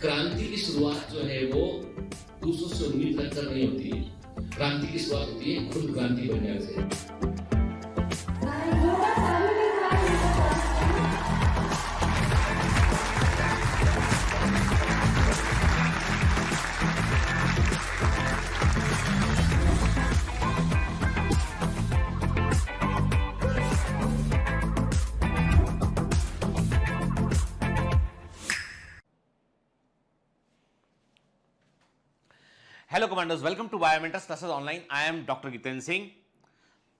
क्रांति की शुरुआत जो है वो दूसरों से उम्मीद रखकर नहीं होती है। क्रांति की शुरुआत होती है खुद क्रांति बनने से। Hello commanders, welcome to Biomentors classes online. I am doctor Jitendra Singh.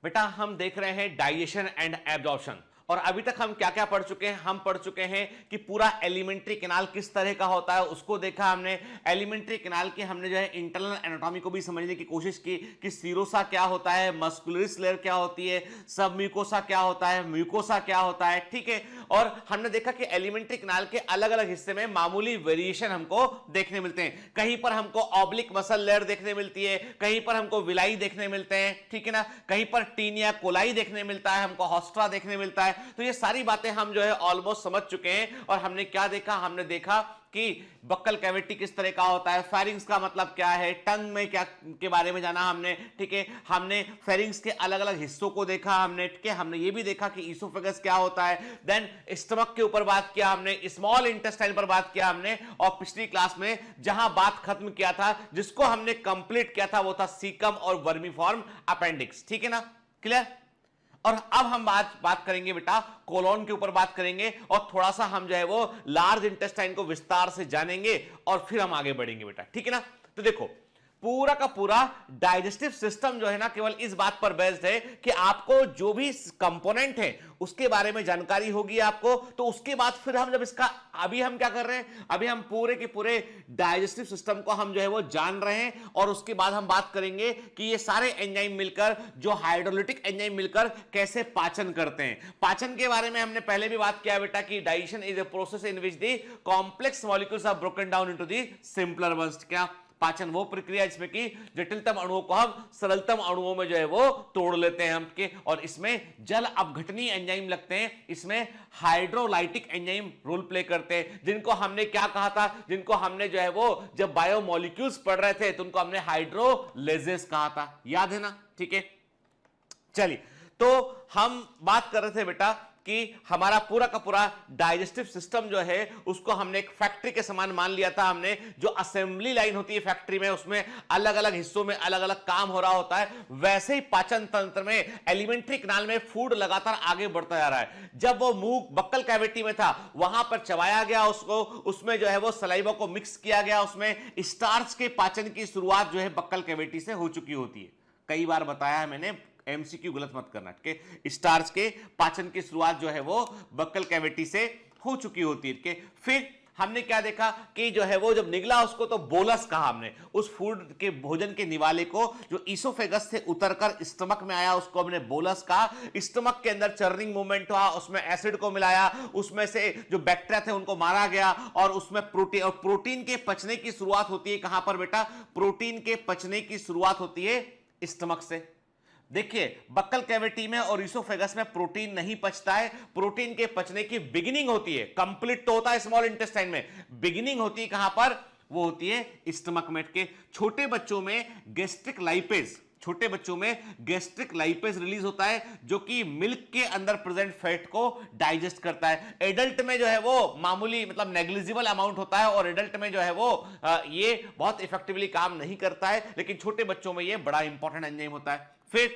बेटा, हम देख रहे हैं डाइजेशन एंड एब्जॉर्प्शन, और अभी तक हम क्या क्या पढ़ चुके हैं? हम पढ़ चुके हैं कि पूरा एलिमेंट्री कैनाल किस तरह का होता है, उसको देखा हमने। एलिमेंट्री कैनाल की हमने जो है इंटरनल एनाटॉमी को भी समझने की कोशिश की कि सीरोसा क्या होता है, मस्कुलरिस लेयर क्या होती है, सब म्यूकोसा क्या होता है, म्यूकोसा क्या होता है, ठीक है। और हमने देखा कि एलिमेंट्री कैनाल के अलग अलग हिस्से में मामूली वेरिएशन हमको देखने मिलते हैं। कहीं पर हमको ऑब्लिक मसल लेयर देखने मिलती है, कहीं पर हमको विलाई देखने मिलते हैं, ठीक है ना, कहीं पर टीनिया कोलाई देखने मिलता है, हमको हॉस्ट्रा देखने मिलता है। तो ये सारी बातें हम जो है ऑलमोस्ट समझ चुके हैं। और हमने क्या देखा? हमने देखा कि बक्कल कैविटी किस तरह का होता है, फेरिंग्स का मतलब क्या है, टंग में क्या के बारे में जाना हमने, ठीक है। हमने फेरिंग्स के अलग अलग हिस्सों को देखा हमने, ठीक है। हमने ये भी देखा कि ईसोफेगस क्या होता है। देन स्टमक के ऊपर बात किया हमने, स्मॉल इंटेस्टाइन पर बात किया हमने, और पिछली क्लास में जहां बात खत्म किया था, जिसको हमने कंप्लीट किया था, वो था सीकम और वर्मीफॉर्म अपेंडिक्स, ठीक है ना, क्लियर। और अब हम बात करेंगे बेटा कोलोन के ऊपर बात करेंगे, और थोड़ा सा हम जो है वो लार्ज इंटेस्टाइन को विस्तार से जानेंगे, और फिर हम आगे बढ़ेंगे बेटा, ठीक है ना। तो देखो, पूरा का पूरा डाइजेस्टिव सिस्टम जो है ना, केवल इस बात पर बेस्ड है कि आपको जो भी कंपोनेंट है उसके बारे में जानकारी होगी आपको। तो उसके बाद फिर हम जब इसका, अभी हम क्या कर रहे हैं, अभी हम पूरे के पूरे डाइजेस्टिव सिस्टम को हम जो है वो जान रहे हैं, और उसके बाद हम बात करेंगे कि ये सारे एंजाइम मिलकर, जो हाइड्रोलिटिक एंजाइम मिलकर कैसे पाचन करते हैं। पाचन के बारे में हमने पहले भी बात किया बेटा कि digestion is a process in which the complex molecules are broken down into the simpler ones. क्या पाचन? वो प्रक्रिया जिसमें कि जटिलतम अणुओं को हम सरलतम अणुओं में जो है वो तोड़ लेते हैं हम के, और इसमें जल अपघटनीय एंजाइम लगते हैं, इसमें हाइड्रोलाइटिक एंजाइम रोल प्ले करते हैं, जिनको हमने क्या कहा था, जिनको हमने जो है वो जब बायोमोलिक्यूल्स पढ़ रहे थे तो उनको हमने हाइड्रोलेजेस कहा था, याद है ना, ठीक है। चलिए, तो हम बात कर रहे थे बेटा कि हमारा पूरा का पूरा डाइजेस्टिव सिस्टम जो है उसको हमने एक फैक्ट्री के समान मान लिया था हमने। जो असेंबली लाइन होती है फैक्ट्री में, उसमें अलग अलग हिस्सों में अलग अलग काम हो रहा होता है, वैसे ही पाचन तंत्र में एलिमेंट्री कैनाल में फूड लगातार आगे बढ़ता जा रहा है। जब वो मुंह बक्कल कैविटी में था, वहां पर चबाया गया उसको, उसमें जो है वो सलाइवा को मिक्स किया गया, उसमें स्टार्च के पाचन की शुरुआत जो है बक्कल कैविटी से हो चुकी होती है। कई बार बताया है मैंने, एमसीक्यू गलत मत करना, ठीक है। स्टार्च के पाचन की शुरुआत जो है वो बक्कल कैविटी से हो चुकी होती है, ठीक है। फिर हमने क्या देखा कि जो है वो जब निकला उसको तो बोलस कहा हमने, उस फूड के भोजन के निवाले को जो ईसोफेगस से उतरकर स्टमक में आया उसको हमने बोलस कहा। स्टमक के अंदर चर्निंग मूवमेंट हुआ, उसमें एसिड को मिलाया, उसमें से जो बैक्टीरिया थे उनको मारा गया, और उसमें प्रोटीन, और प्रोटीन के पचने की शुरुआत होती है कहां पर बेटा? प्रोटीन के पचने की शुरुआत होती है स्टमक से। देखिए, बक्कल कैविटी में और ईसोफेगस में प्रोटीन नहीं पचता है, प्रोटीन के पचने की बिगिनिंग होती है, कंप्लीट तो होता है स्मॉल इंटेस्टाइन में, बिगिनिंग होती है कहां पर? वो होती है स्टमक में के। छोटे बच्चों में गैस्ट्रिक लाइपेज, छोटे बच्चों में गैस्ट्रिक लाइपेज रिलीज होता है, जो कि मिल्क के अंदर प्रेजेंट फैट को डाइजेस्ट करता है। एडल्ट में जो है वो मामूली, मतलब नेग्लिजिबल अमाउंट होता है, और एडल्ट में जो है वो ये बहुत इफेक्टिवली काम नहीं करता है, लेकिन छोटे बच्चों में ये बड़ा इंपॉर्टेंट एंजाइम होता है। फिर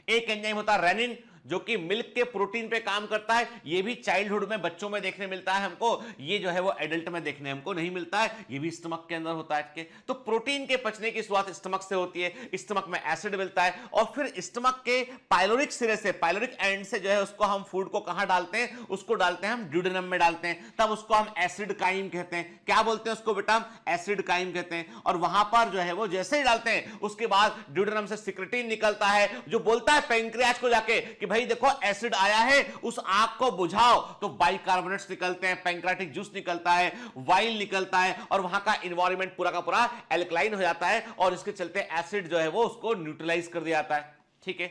एक एंजाइम होता है रेनिन, जो कि मिल्क के प्रोटीन पे काम करता है। ये भी चाइल्डहुड में बच्चों में देखने मिलता है हमको, ये जो है वो एडल्ट में देखने हमको नहीं मिलता है, ये भी स्टमक के अंदर होता है। तो प्रोटीन के पचने की शुरुआत स्टमक से होती है, स्टमक में एसिड मिलता है, और फिर स्टमक के पाइलोरिक सिरे से, पाइलोरिक एंड से जो है उसको हम फूड को कहां डालते हैं? उसको डालते हैं हम ड्यूडेनम में डालते हैं, तब उसको हम एसिड काइम कहते हैं। क्या बोलते हैं उसको बेटा? एसिड काइम कहते हैं। और वहां पर जो है वो जैसे ही डालते हैं उसके बाद ड्यूडेनम से सिक्रेटिन निकलता है, जो बोलता है पैंक्रियाज को जाके कि भाई देखो एसिड आया है, उस आग को बुझाओ। तो बाइकार्बोनेट्स निकलते हैं, पैंक्रियाटिक जूस निकलता है, वाइल निकलता है, और वहां का एनवायरनमेंट पूरा का पूरा एल्कलाइन हो जाता है, और इसके चलते एसिड जो है वो उसको न्यूट्रलाइज कर दिया जाता है, ठीक है।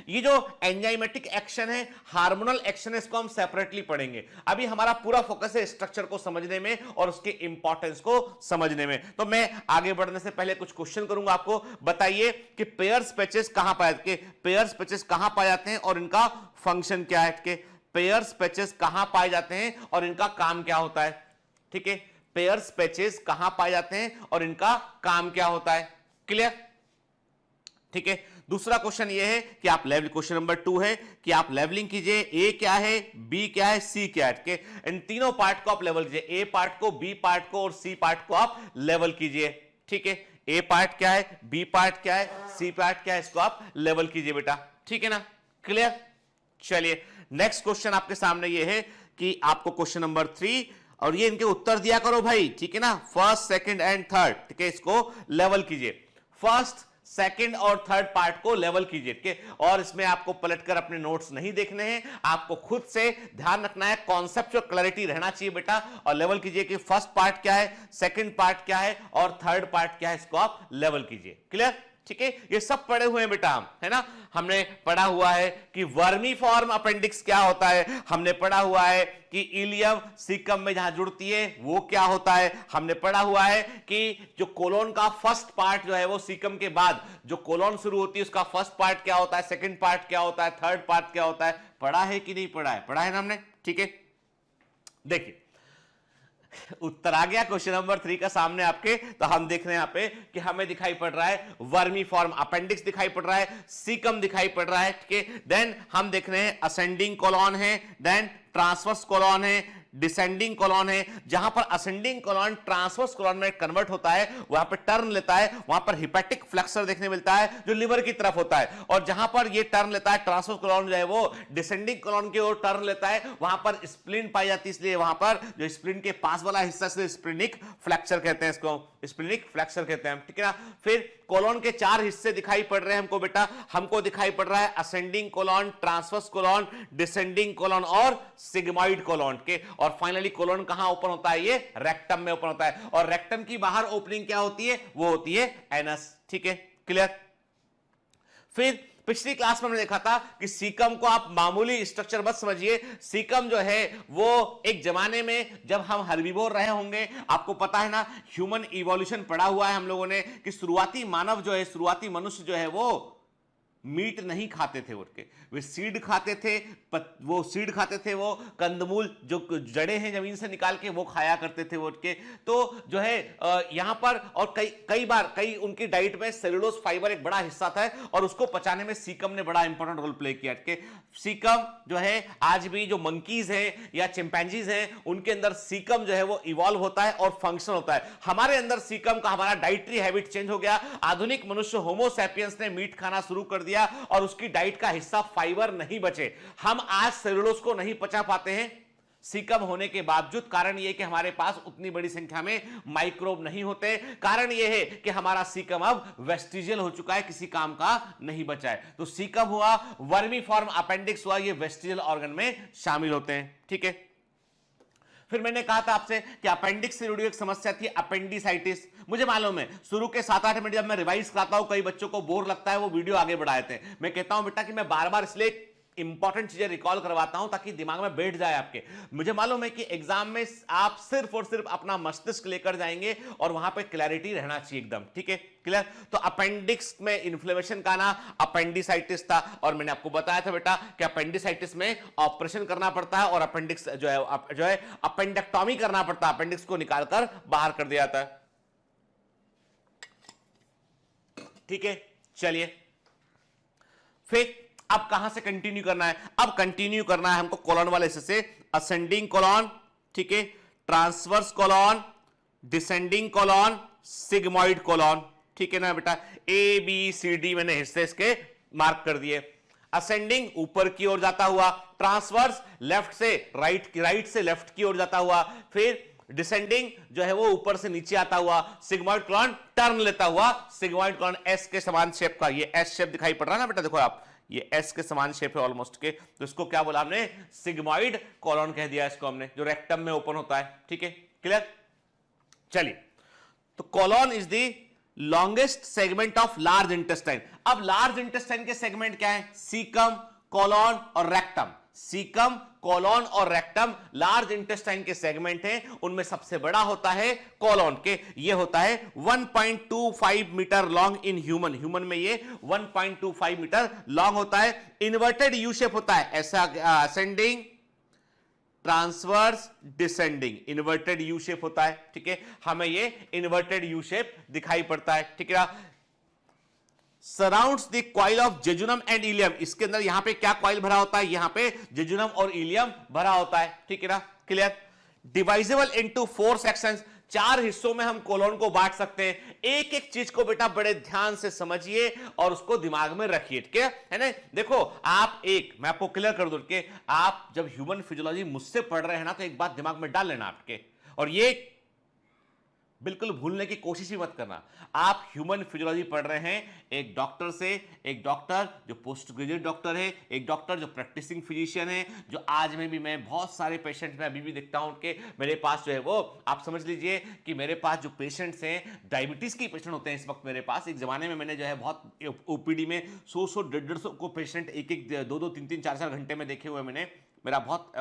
ये जो एंजाइमेटिक एक्शन है, हार्मोनल एक्शन है, इसको हम सेपरेटली पढ़ेंगे। अभी हमारा पूरा फोकस है स्ट्रक्चर को समझने में और उसके इंपॉर्टेंस को समझने में। तो मैं आगे बढ़ने से पहले कुछ क्वेश्चन करूंगा आपको। बताइए कि पेयर्स पैचेस कहां पाए जाते हैं, पेयर्स पैचेस कहां पाए जाते हैं और इनका फंक्शन क्या है। के पेयर्स पैचेस कहां पाए जाते हैं और इनका काम क्या होता है। ठीक है, पेयर्स पैचेस कहां पाए जाते हैं और इनका काम क्या होता है। क्लियर। ठीक है, दूसरा क्वेश्चन ये है कि आप लेवल, क्वेश्चन नंबर 2 है कि आप लेवलिंग कीजिए। ए क्या है, बी क्या है, सी क्या है। इन तीनों पार्ट को आप लेवल कीजिए, ए पार्ट को, बी पार्ट को और सी पार्ट को आप लेवल कीजिए। ठीक है, ए पार्ट क्या है, बी पार्ट क्या है, सी पार्ट क्या है, इसको आप लेवल कीजिए बेटा। ठीक है ना, क्लियर। चलिए नेक्स्ट क्वेश्चन आपके सामने ये है कि आपको क्वेश्चन नंबर 3 और ये इनके उत्तर दिया करो भाई। ठीक है ना, फर्स्ट, सेकंड एंड थर्ड। ठीक है, इसको लेवल कीजिए, फर्स्ट, सेकंड और थर्ड पार्ट को लेवल कीजिए। और इसमें आपको पलटकर अपने नोट्स नहीं देखने हैं, आपको खुद से ध्यान रखना है, कॉन्सेप्चुअल क्लैरिटी रहना चाहिए बेटा। और लेवल कीजिए कि फर्स्ट पार्ट क्या है, सेकंड पार्ट क्या है और थर्ड पार्ट क्या है, इसको आप लेवल कीजिए। क्लियर। ठीक है, ये सब पढ़े हुए हैं बेटा हम, है ना। हमने पढ़ा हुआ है कि वर्मी फॉर्म अपेंडिक्स क्या होता है, हमने पढ़ा हुआ है कि इलियम सीकम में जहां जुड़ती है वो क्या होता है, हमने पढ़ा हुआ है कि जो कोलोन का फर्स्ट पार्ट जो है वो सीकम के बाद जो कोलोन शुरू होती है उसका फर्स्ट पार्ट क्या होता है, सेकंड पार्ट क्या होता है, थर्ड पार्ट क्या होता है। पढ़ा है कि नहीं पढ़ा है, पढ़ा है ना हमने। ठीक है, देखिए उत्तर आ गया क्वेश्चन नंबर 3 का सामने आपके। तो हम देख रहे हैं यहां पे कि हमें दिखाई पड़ रहा है वर्मी फॉर्म अपेंडिक्स दिखाई पड़ रहा है, सीकम दिखाई पड़ रहा है। ठीक है, देन हम देख रहे हैं असेंडिंग कोलॉन है, देन ट्रांसवर्स कोलॉन है, डिसेंडिंग कोलॉन है। जहां पर असेंडिंग कोलॉन ट्रांसवर्स कोलॉन में कन्वर्ट होता है, वहां पर टर्न लेता है, वहां पर हिपैटिक फ्लेक्सर देखने मिलता है जो लिवर की तरफ होता है। और जहां पर ये टर्न लेता है ट्रांसवर्स कोलॉन जो है वो डिसेंडिंग कोलॉन की ओर टर्न लेता है, वहां पर स्प्लिन पाई जाती है। इसलिए वहां पर जो स्प्लिन के पास वाला हिस्सा से स्प्लिनिक फ्लेक्सर कहते हैं, इसको स्प्लिनिक फ्लेक्सर कहते हैं। ठीक है ना। फिर कोलॉन के 4 हिस्से दिखाई पड़ रहे हैं हमको बेटा। हमको दिखाई पड़ रहा है ascending colon, transverse colon, descending colon और सिग्मॉइड कोलॉन के। और फाइनली कोलॉन कहां ओपन होता है, ये रेक्टम में ओपन होता है। और रेक्टम की बाहर ओपनिंग क्या होती है, वो होती है एनस। ठीक है, क्लियर। फिर पिछली क्लास में हमने देखा था कि सीकम को आप मामूली स्ट्रक्चर मत समझिए। सीकम जो है वो एक जमाने में जब हम हर्बीवोर रहे होंगे, आपको पता है ना ह्यूमन इवोल्यूशन पढ़ा हुआ है हम लोगों ने कि शुरुआती मानव जो है, शुरुआती मनुष्य जो है वो मीट नहीं खाते थे उठ के, वे सीड खाते थे। वो सीड खाते थे, वो कंदमूल जो जड़ें हैं जमीन से निकाल के वो खाया करते थे उठ के। तो जो है यहां पर और कई बार उनकी डाइट में सेलुलोज फाइबर एक बड़ा हिस्सा था और उसको पचाने में सीकम ने बड़ा इंपॉर्टेंट रोल प्ले किया। के सीकम जो है आज भी जो मंकीज हैं या चिंपैंजीज हैं उनके अंदर सीकम जो है वो इवॉल्व होता है और फंक्शन होता है। हमारे अंदर सीकम का हमारा डाइटरी हैबिट चेंज हो गया। आधुनिक मनुष्य होमो सैपियंस ने मीट खाना शुरू कर दिया और उसकी डाइट का हिस्सा फाइबर नहीं बचे। हम आज सेलुलोज को नहीं पचा पाते हैं सीकम होने के बावजूद। कारण यह कि हमारे पास उतनी बड़ी संख्या में माइक्रोब नहीं होते। कारण यह है कि हमारा सीकम अब वेस्टिजियल हो चुका है, किसी काम का नहीं बचा है। तो सीकम हुआ, वर्मी फॉर्म अपेंडिक्स हुआ, ये वेस्टिजियल ऑर्गन में शामिल होते हैं। ठीक है। फिर मैंने कहा था आपसे कि अपेंडिक्स से जुड़ी एक समस्या थी अपेंडिसाइटिस। मुझे मालूम है शुरू के 7-8 मिनट जब मैं रिवाइज कराता हूं कई बच्चों को बोर लगता है, वो वीडियो आगे बढ़ा देते हैं। मैं कहता हूं बेटा कि मैं बार बार इसलिए इंपॉर्टेंट चीजें रिकॉल करवाता हूं ताकि दिमाग में बैठ जाए आपके। मुझे मालूम है कि एग्जाम में आप सिर्फ और सिर्फ अपना मस्तिष्क लेकर जाएंगे और वहां पे क्लैरिटी रहना चाहिए एकदम। ठीक है, क्लियर। तो अपेंडिक्स में इन्फ्लेमेशन का ना अपेंडिसाइटिस था और मैंने आपको बताया था बेटा कि अपेंडिसाइटिस में ऑपरेशन करना पड़ता है और अपेंडिक्स जो है अपेंडेक्टोमी करना पड़ता है, अपेंडिक्स को निकालकर बाहर कर दिया जाता है। ठीक है, चलिए फिर अब कहां से कंटिन्यू करना है। अब कंटिन्यू करना है हमको कॉलॉन वाले हिस्से से। असेंडिंग कॉलॉन, ठीक है, transverse colon, descending colon, sigmoid colon. ठीक है ना बेटा, ए बी सी डी मैंने हिस्से इसके मार्क कर दिए। असेंडिंग ऊपर की ओर जाता हुआ, ट्रांसवर्स लेफ्ट से राइट से लेफ्ट की ओर जाता हुआ, फिर डिसेंडिंग जो है वो ऊपर से नीचे आता हुआ, सिग्मॉइड कॉलॉन टर्न लेता हुआ, सिग्मॉइड कॉलॉन एस के समान शेप का, ये एस शेप दिखाई पड़ रहा है ना बेटा, देखो आप ये एस के समान शेप है ऑलमोस्ट के। तो इसको क्या बोला हमने, सिग्मॉइड कॉलॉन कह दिया इसको हमने, जो रेक्टम में ओपन होता है। ठीक है, क्लियर। चलिए, तो colon is the longest segment of large intestine. अब लार्ज इंटेस्टाइन के सेगमेंट क्या है? सीकम, कोलॉन और रेक्टम। सीकम, कोलॉन और रेक्टम लार्ज इंटेस्टाइन के सेगमेंट हैं। उनमें सबसे बड़ा होता है कोलॉन के, ये होता है 1.25 metre long in human. Human में ये 1.25 मीटर लॉन्ग होता है। इन्वर्टेड यू शेप होता है, ऐसा ascending, transverse, descending, inverted U shape होता है। ठीक है, हमें ये इन्वर्टेड यू शेप दिखाई पड़ता है। ठीक है, surrounds the coil of jejunum and ileum. इसके अंदर यहां पे क्या कॉइल भरा होता है? यहां पे जेजुनम और इलियम भरा होता है। ठीक है ना, क्लियर। डिवाइजेबल इनटू 4 सेक्शंस, 4 हिस्सों में हम कोलोन को बांट सकते हैं। एक एक चीज को बेटा बड़े ध्यान से समझिए और उसको दिमाग में रखिए। ठीक है ना? देखो आप मैं आपको क्लियर कर दूं कि आप जब ह्यूमन फिजियोलॉजी मुझसे पढ़ रहे हैं ना, तो एक बात दिमाग में डाल लेना आपके, और ये बिल्कुल भूलने की कोशिश ही मत करना। आप ह्यूमन फिजियोलॉजी पढ़ रहे हैं एक डॉक्टर से, एक डॉक्टर जो पोस्ट ग्रेजुएट डॉक्टर है, एक डॉक्टर जो प्रैक्टिसिंग फिजिशियन है, जो आज में भी मैं बहुत सारे पेशेंट में अभी भी देखता हूं कि मेरे पास जो है वो, आप समझ लीजिए कि मेरे पास जो पेशेंट्स हैं, डायबिटीज के पेशेंट होते हैं इस वक्त मेरे पास। एक जमाने में मैंने जो है बहुत ओपीडी में 100 150 को पेशेंट एक 2 3 3 4 घंटे में देखे हुए मैंने। मेरा बहुत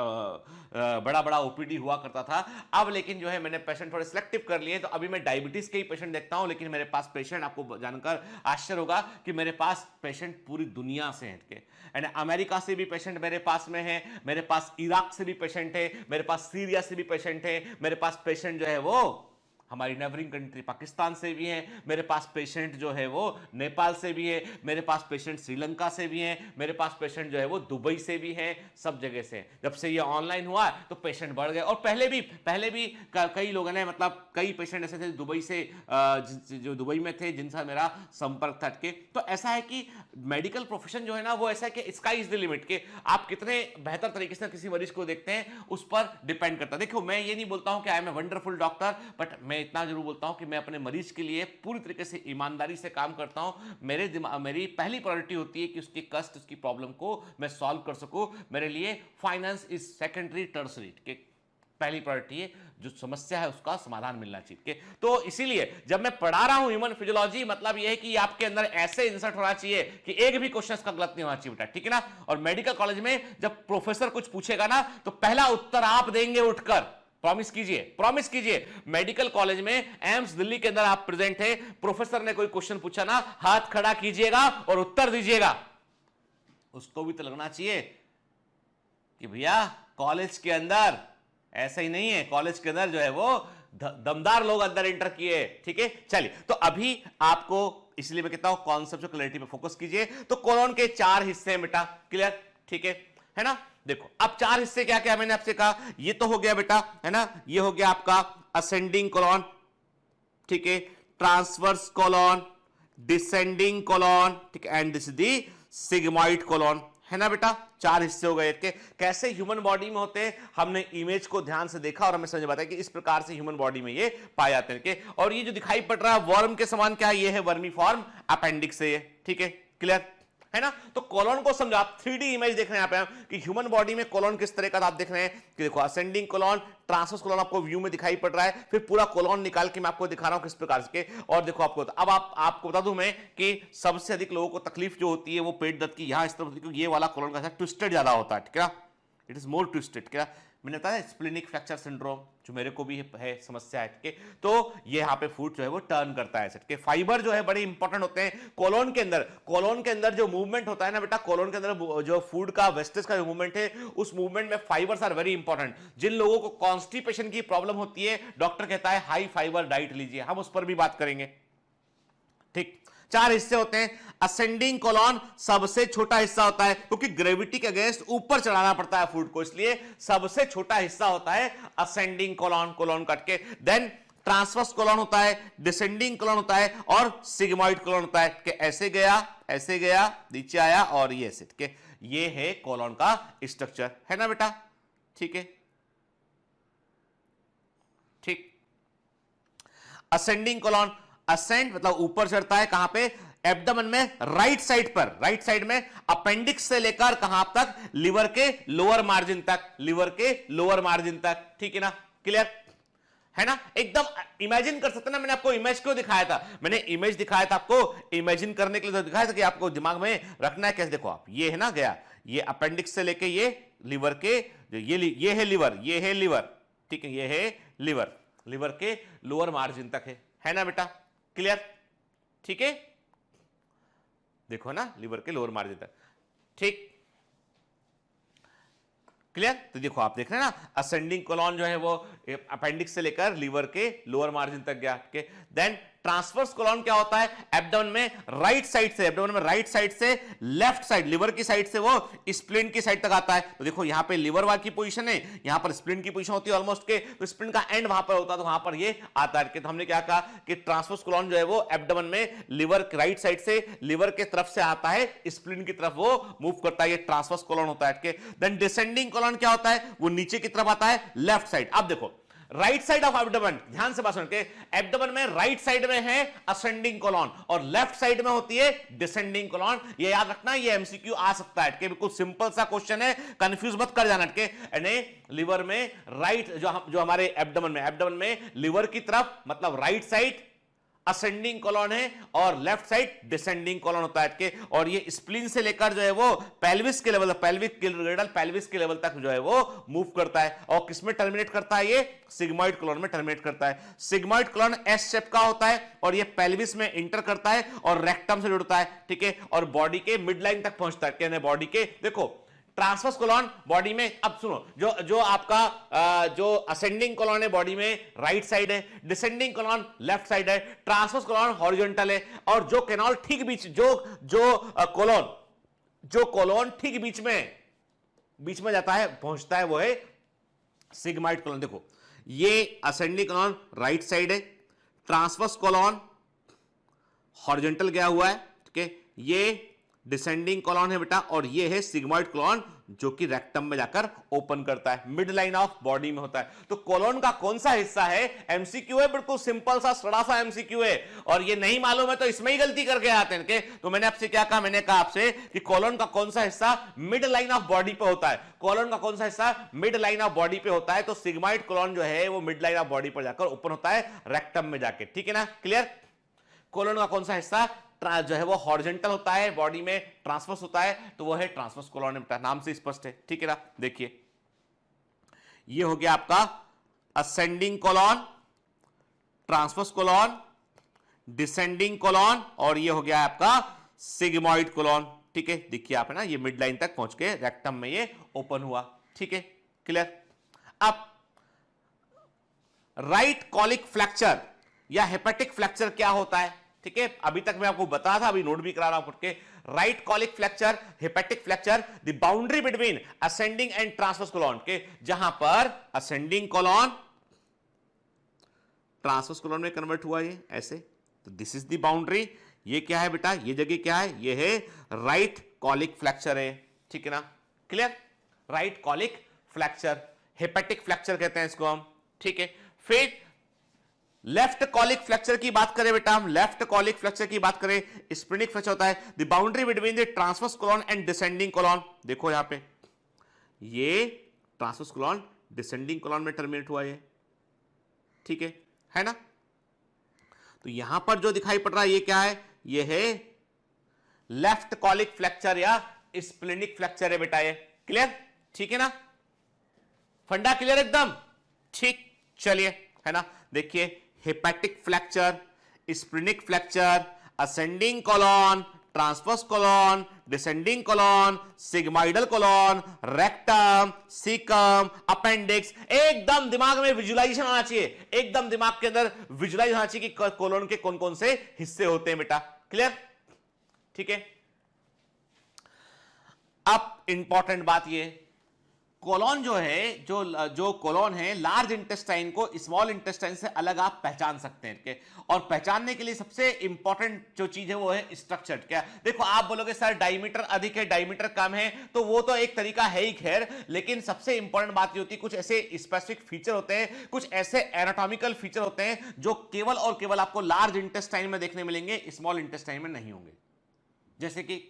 बड़ा ओपीडी हुआ करता था। अब लेकिन जो है मैंने पेशेंट थोड़े सिलेक्टिव कर लिए, तो अभी मैं डायबिटीज के ही पेशेंट देखता हूं। लेकिन मेरे पास पेशेंट, आपको जानकर आश्चर्य होगा कि मेरे पास पेशेंट पूरी दुनिया से हैं के, एंड अमेरिका से भी पेशेंट मेरे पास में है, मेरे पास इराक से भी पेशेंट है, मेरे पास सीरिया से भी पेशेंट है, मेरे पास पेशेंट जो है वो हमारी नेबरिंग कंट्री पाकिस्तान से भी हैं, मेरे पास पेशेंट जो है वो नेपाल से भी है, मेरे पास पेशेंट श्रीलंका से भी हैं, मेरे पास पेशेंट जो है वो दुबई से भी हैं, सब जगह से। जब से ये ऑनलाइन हुआ तो पेशेंट बढ़ गए, और पहले भी कई लोगों ने, मतलब कई पेशेंट ऐसे थे दुबई से, जो दुबई में थे, जिनसे मेरा संपर्क था। तो ऐसा है कि मेडिकल प्रोफेशन जो है ना, वो ऐसा है कि स्काई इज द लिमिट, के आप कितने बेहतर तरीके से किसी मरीज को देखते हैं उस पर डिपेंड करता है। देखो, मैं ये नहीं बोलता हूं कि I am a wonderful doctor, but मैं इतना जरूर बोलता हूं कि मैं अपने मरीज के लिए पूरी तरीके से ईमानदारी से काम करता हूं। मेरी पहली प्रायोरिटी होती है कि उसकी कष्ट, उसकी प्रॉब्लम को मैं सॉल्व कर सकूं। मेरे लिए फाइनेंस इज सेकेंडरी, टर्सरी, के पहली प्रायोरिटी है, जो समस्या है उसका समाधान मिलना चाहिए। तो इसीलिए जब मैं पढ़ा रहा हूं ह्यूमन फिजियोलॉजी, मतलब यह है कि आपके अंदर ऐसे इंसर्ट होना चाहिए कि एक भी क्वेश्चन का गलत नहीं होना चाहिए बेटा। ठीक है ना? और मेडिकल कॉलेज में जब प्रोफेसर कुछ पूछेगा ना, तो पहला उत्तर आप देंगे उठकर। प्रॉमिस कीजिए। मेडिकल कॉलेज में, एम्स दिल्ली के अंदर आप प्रेजेंट है, प्रोफेसर ने कोई क्वेश्चन पूछा ना, हाथ खड़ा कीजिएगा और उत्तर दीजिएगा। उसको भी तो लगना चाहिए कि भैया कॉलेज के अंदर ऐसा ही नहीं है, कॉलेज के अंदर जो है वो दमदार लोग अंदर एंटर किए। ठीक है, चलिए, तो अभी आपको इसलिए मैं कहता हूं कॉन्सेप्ट क्लैरिटी पे फोकस कीजिए। तो कोलोन के 4 हिस्से हैं बेटा, क्लियर? ठीक है ना? देखो, अब 4 हिस्से क्या क्या मैंने आपसे कहा, ये तो हो गया बेटा, है ना? ये हो गया आपका असेंडिंग कोलोन, ठीक है, ट्रांसवर्स कोलोन, डिसेंडिंग कोलोन, ठीक है, and this is the sigmoid colon, है ना बेटा? 4 हिस्से हो गए इसके। कैसे ह्यूमन बॉडी में होते हैं, हमने इमेज को ध्यान से देखा और हमें समझ में आता है कि इस प्रकार से ह्यूमन बॉडी में ये पाए जाते हैं। और ये जो दिखाई पड़ रहा है वर्म के समान, क्या ये है? वर्मी फॉर्म अपेंडिक्स है ये। ठीक है, क्लियर है ना? तो कोलोन को समझो, आप 3D इमेज देख रहे हैं यहाँ पे कि ह्यूमन बॉडी में कोलोन किस तरह का आप देख रहे हैं कि देखो, असेंडिंग कोलोन, ट्रांसवर्स कोलोन आपको व्यू में दिखाई पड़ रहा है, फिर पूरा कोलोन निकाल के मैं आपको दिखा रहा हूं किस प्रकार के। और देखो, आपको अब आपको बता दूं मैं कि सबसे अधिक लोगों को तकलीफ जो होती है वो पेट दर्द की यहां इस तरफ, क्योंकि ये वाला कोलोन का ट्विस्टेड ज्यादा होता है। ठीक है, इट इज मोर ट्विस्टेड। क्या मैंने बताया, स्प्लेनिक फ्रैक्चर सिंड्रोम जो मेरे को भी है समस्या है। ठीक है, तो ये यहाँ पे फूड जो है वो टर्न करता है। ठीक है, फाइबर जो है बड़े इंपॉर्टेंट होते हैं कोलोन के अंदर। कोलोन के अंदर जो मूवमेंट होता है ना बेटा, कोलोन के अंदर जो फूड का वेस्टेज का जो मूवमेंट है, उस मूवमेंट में फाइबर्स आर वेरी इंपॉर्टेंट। जिन लोगों को कॉन्स्टिपेशन की प्रॉब्लम होती है, डॉक्टर कहता है हाई फाइबर डाइट लीजिए, हम उस पर भी बात करेंगे। ठीक, 4 हिस्से होते हैं। असेंडिंग कोलोन सबसे छोटा हिस्सा होता है, क्योंकि ग्रेविटी के अगेंस्ट ऊपर चढ़ाना पड़ता है फूड को, इसलिए सबसे छोटा हिस्सा होता है असेंडिंग कोलोन, कोलोन कट के। देन ट्रांसवर्स कोलोन होता है, डिसेंडिंग कोलोन होता है, और सिग्मॉइड कोलोन होता है कि ऐसे गया, नीचे आया, और ये ऐसे। ठीक है, ये है कोलोन का स्ट्रक्चर, है ना बेटा? ठीक है, ठीक। असेंडिंग कोलोन, असेंड मतलब ऊपर चढ़ता है, कहां पे? एब्डोमेन में, राइट साइड में, अपेंडिक्स से लेकर कहां तक? लिवर के लोअर मार्जिन तक, ठीक है ना? क्लियर? है ना, एकदम इमेजिन कर सकते ना। मैंने आपको इमेज क्यों दिखाया था, मैंने इमेज दिखाया था आपको इमेजिन करने के लिए, तो दिखाया था कि आपको दिमाग में रखना है कैसे। देखो आप, ये है ना गया, ये अपेंडिक्स से लेके ये लिवर के, ये है लिवर, ये है लिवर, ठीक है, ये है लिवर, लिवर के लोअर मार्जिन तक है ना बेटा, क्लियर, ठीक है, देखो ना लिवर के लोअर मार्जिन तक, ठीक, क्लियर। तो देखो आप देख रहे हैं ना, असेंडिंग कोलॉन जो है वो अपेंडिक्स से लेकर लीवर के लोअर मार्जिन तक गया, ठीक है। देन ट्रांसवर्स कोलॉन क्या होता है, एब्डोमेन में राइट साइड से, एब्डोमेन में राइट साइड से लेफ्ट साइड, लिवर की साइड से वो स्प्लिन की साइड तक आता है। तो देखो यहां पे लिवर वाल की पोजीशन है, यहां पर स्प्लिन की पोजीशन होती है ऑलमोस्ट के, तो स्प्लिन का एंड वहां पर होता है, तो वहां पर ये आता है। तो हमने क्या कहा कि ट्रांसवर्स कोलॉन जो है वो एब्डोमेन में लिवर राइट साइड से लिवर के तरफ से आता है, स्प्लिन की तरफ वो मूव करता है, ये ट्रांसवर्स कोलॉन होता है। देन डिसेंडिंग कोलॉन क्या होता है, वो नीचे की तरफ आता है लेफ्ट साइड। अब देखो राइट साइड ऑफ एब्डोमेन, ध्यान से बात सुन के, एब्डोमेन में राइट साइड में है असेंडिंग कोलॉन और लेफ्ट साइड में होती है डिसेंडिंग कोलॉन। ये याद रखना, ये एमसीक्यू आ सकता है, कि बिल्कुल सिंपल सा क्वेश्चन है, कंफ्यूज मत कर जाना। के लिवर में राइट, जो हमारे एब्डोमेन में लिवर की तरफ मतलब राइट साइड असेंडिंग कॉलम है और लेफ्ट साइड डिसेंडिंग कॉलम होता है, और ये स्प्लीन से लेकर जो है वो पेल्विस के लेवल, पेल्विक गिल्डल पेल्विस के लेवल तक जो है वो मूव करता है। और किसमें टर्मिनेट करता है, ये सिग्मॉइड कॉलम में टर्मिनेट करता है। सिग्मॉइड कॉलम एस शेप का होता है और ये पेल्विस में इंटर करता है और रेक्टम से जुड़ता है, ठीक है, और बॉडी के मिड लाइन तक पहुंचता है। बॉडी के देखो ट्रांसवर्स कोलॉन बॉडी में, अब सुनो, जो आपका जो असेंडिंग कोलॉन है बॉडी में राइट साइड है, डिसेंडिंग कोलॉन लेफ्ट साइड है, ट्रांसवर्स कोलॉन हॉरिजॉन्टल है, और जो कैनाल ठीक बीच, जो कोलॉन ठीक बीच में जाता है, पहुंचता है, वो है सिग्मॉइड कोलॉन। देखो ये असेंडिंग कोलॉन राइट साइड है, ट्रांसवर्स कोलॉन हॉरिजॉन्टल गया हुआ है, ठीक है, ये डिसेंडिंग कॉलम है बेटा, और ये है सिग्मॉइड कॉलम जो कि रेक्टम में जाकर ओपन करता है, मिड लाइन ऑफ बॉडी में होता है। तो कॉलम का कौन सा हिस्सा है, एमसीक्यू है, बिल्कुल सिंपल सा सड़ा सा एमसीक्यू है, और ये नहीं मालूम है तो इसमें ही गलती करके आते हैं। तो मैंने आपसे क्या कहा, मैंने कहा आपसे कि कॉलम का कौन सा हिस्सा मिड लाइन ऑफ बॉडी पे होता है, कॉलम का कौन सा हिस्सा मिड लाइन ऑफ बॉडी पे होता है, तो सिग्मॉइड कॉलम जो है वो मिड लाइन ऑफ बॉडी पर जाकर ओपन होता है रेक्टम में जाके, ठीक है ना, क्लियर। कॉलम का कौन सा हिस्सा जो है वो हॉरिजॉन्टल होता है, बॉडी में ट्रांसवर्स होता है, तो वो है ट्रांसवर्स कोलॉन, नाम से स्पष्ट है, ठीक है ना। देखिए ये हो गया आपका ascending colon, transverse colon, descending colon, और ये हो गया आपका सिग्मॉइड कोलॉन, ठीक है। देखिए आप है ना, ये मिड लाइन तक पहुंच के रेक्टम में ये ओपन हुआ, ठीक है, क्लियर। अब राइट कॉलिक फ्रैक्चर या हेपेटिक फ्रैक्चर क्या होता है, ठीक है, अभी तक मैं आपको बताया था, अभी नोट भी करा रहा हूं के। Right colic fracture, hepatic fracture, the boundary between ascending and transverse colon, के जहां पर असेंडिंग कोलॉन ट्रांसवर्स कोलॉन में कन्वर्ट हुआ ये ऐसे, तो दिस इज द बाउंड्री। ये क्या है बेटा, ये जगह क्या है, ये है राइट कॉलिक फ्रैक्चर है, ठीक है ना, clear. Right colic fracture, hepatic fracture कहते हैं इसको हम, ठीक है। फिर लेफ्ट कॉलिक फ्रैक्चर की बात करें बेटा, हम लेफ्ट कॉलिक फ्रैक्चर की बात करें, स्प्लिनिक फ्रैक्चर होता है the boundary between the transverse colon and descending colon. देखो यहां पे ये ट्रांसवर्स कोलॉन डिसेंडिंग कोलॉन में टर्मिनेट हुआ है, ठीक है ना। तो यहां पर जो दिखाई पड़ रहा है ये क्या है, ये है लेफ्ट कॉलिक फ्रैक्चर या स्प्लिनिक फ्रैक्चर है बेटा, ये क्लियर, ठीक है ना, फंडा क्लियर एकदम, ठीक। चलिए है ना, देखिए hepatic flexure, splenic flexure, ascending colon, transverse colon, descending colon, sigmoidal colon, rectum, caecum, appendix, एकदम दिमाग में विजुअलाइजेशन आना चाहिए, एकदम दिमाग के अंदर विजुअलाइज आना चाहिए कि कोलॉन के कौन कौन से हिस्से होते हैं बेटा, क्लियर, ठीक है। अब इंपॉर्टेंट बात ये, कोलॉन जो है, जो कोलॉन है लार्ज इंटेस्टाइन को स्मॉल इंटेस्टाइन से अलग आप पहचान सकते हैं, और पहचानने के लिए सबसे इंपॉर्टेंट जो चीज है वो है स्ट्रक्चर। क्या देखो आप बोलोगे सर डायमीटर अधिक है, डायमीटर कम है, तो वो तो एक तरीका है ही, खैर, लेकिन सबसे इंपॉर्टेंट बात ये होती है कुछ ऐसे स्पेसिफिक फीचर होते हैं, कुछ ऐसे एनाटॉमिकल फीचर होते हैं जो केवल और केवल आपको लार्ज इंटेस्टाइन में देखने मिलेंगे, स्मॉल इंटेस्टाइन में नहीं होंगे। जैसे कि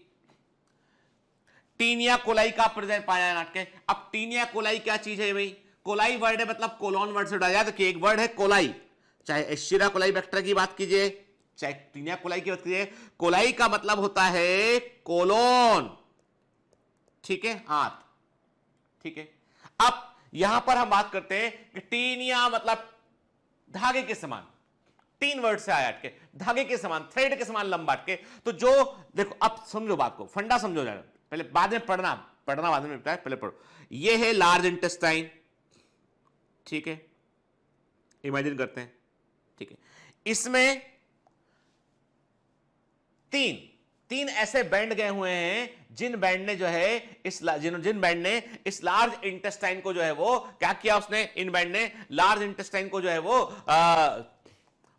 टीनिया कोलाई का प्रेजेंट पाया जाना। अब टीनिया कोलाई क्या चीज है भाई, कोलाई वर्ड है मतलब कोलोन वर्ड से उठाया जाए, तो एक वर्ड है कोलाई, चाहे एस्चेरिया कोलाई बैक्टीरिया की बात कीजिए, चाहे टीनिया कोलाई की बात कीजिए, कोलाई का मतलब होता है कोलोन, ठीक है, आंत, ठीक है। अब यहां पर हम बात करते हैं कि टीनिया मतलब धागे के समान, 3 वर्ड से आया के, धागे के समान, थ्रेड के समान लंबा के। तो जो देखो, अब समझो बात को, फंडा समझो जाए, पहले बाद में पढ़ना बाद में बताया, पहले पढ़ो। ये है लार्ज इंटेस्टाइन, ठीक है, इमेजिन करते हैं, ठीक है। इसमें तीन ऐसे बैंड गए हुए हैं जिन बैंड ने जो है जिन बैंड ने इस लार्ज इंटेस्टाइन को जो है वो क्या किया, उसने इन बैंड ने लार्ज इंटेस्टाइन को जो है वो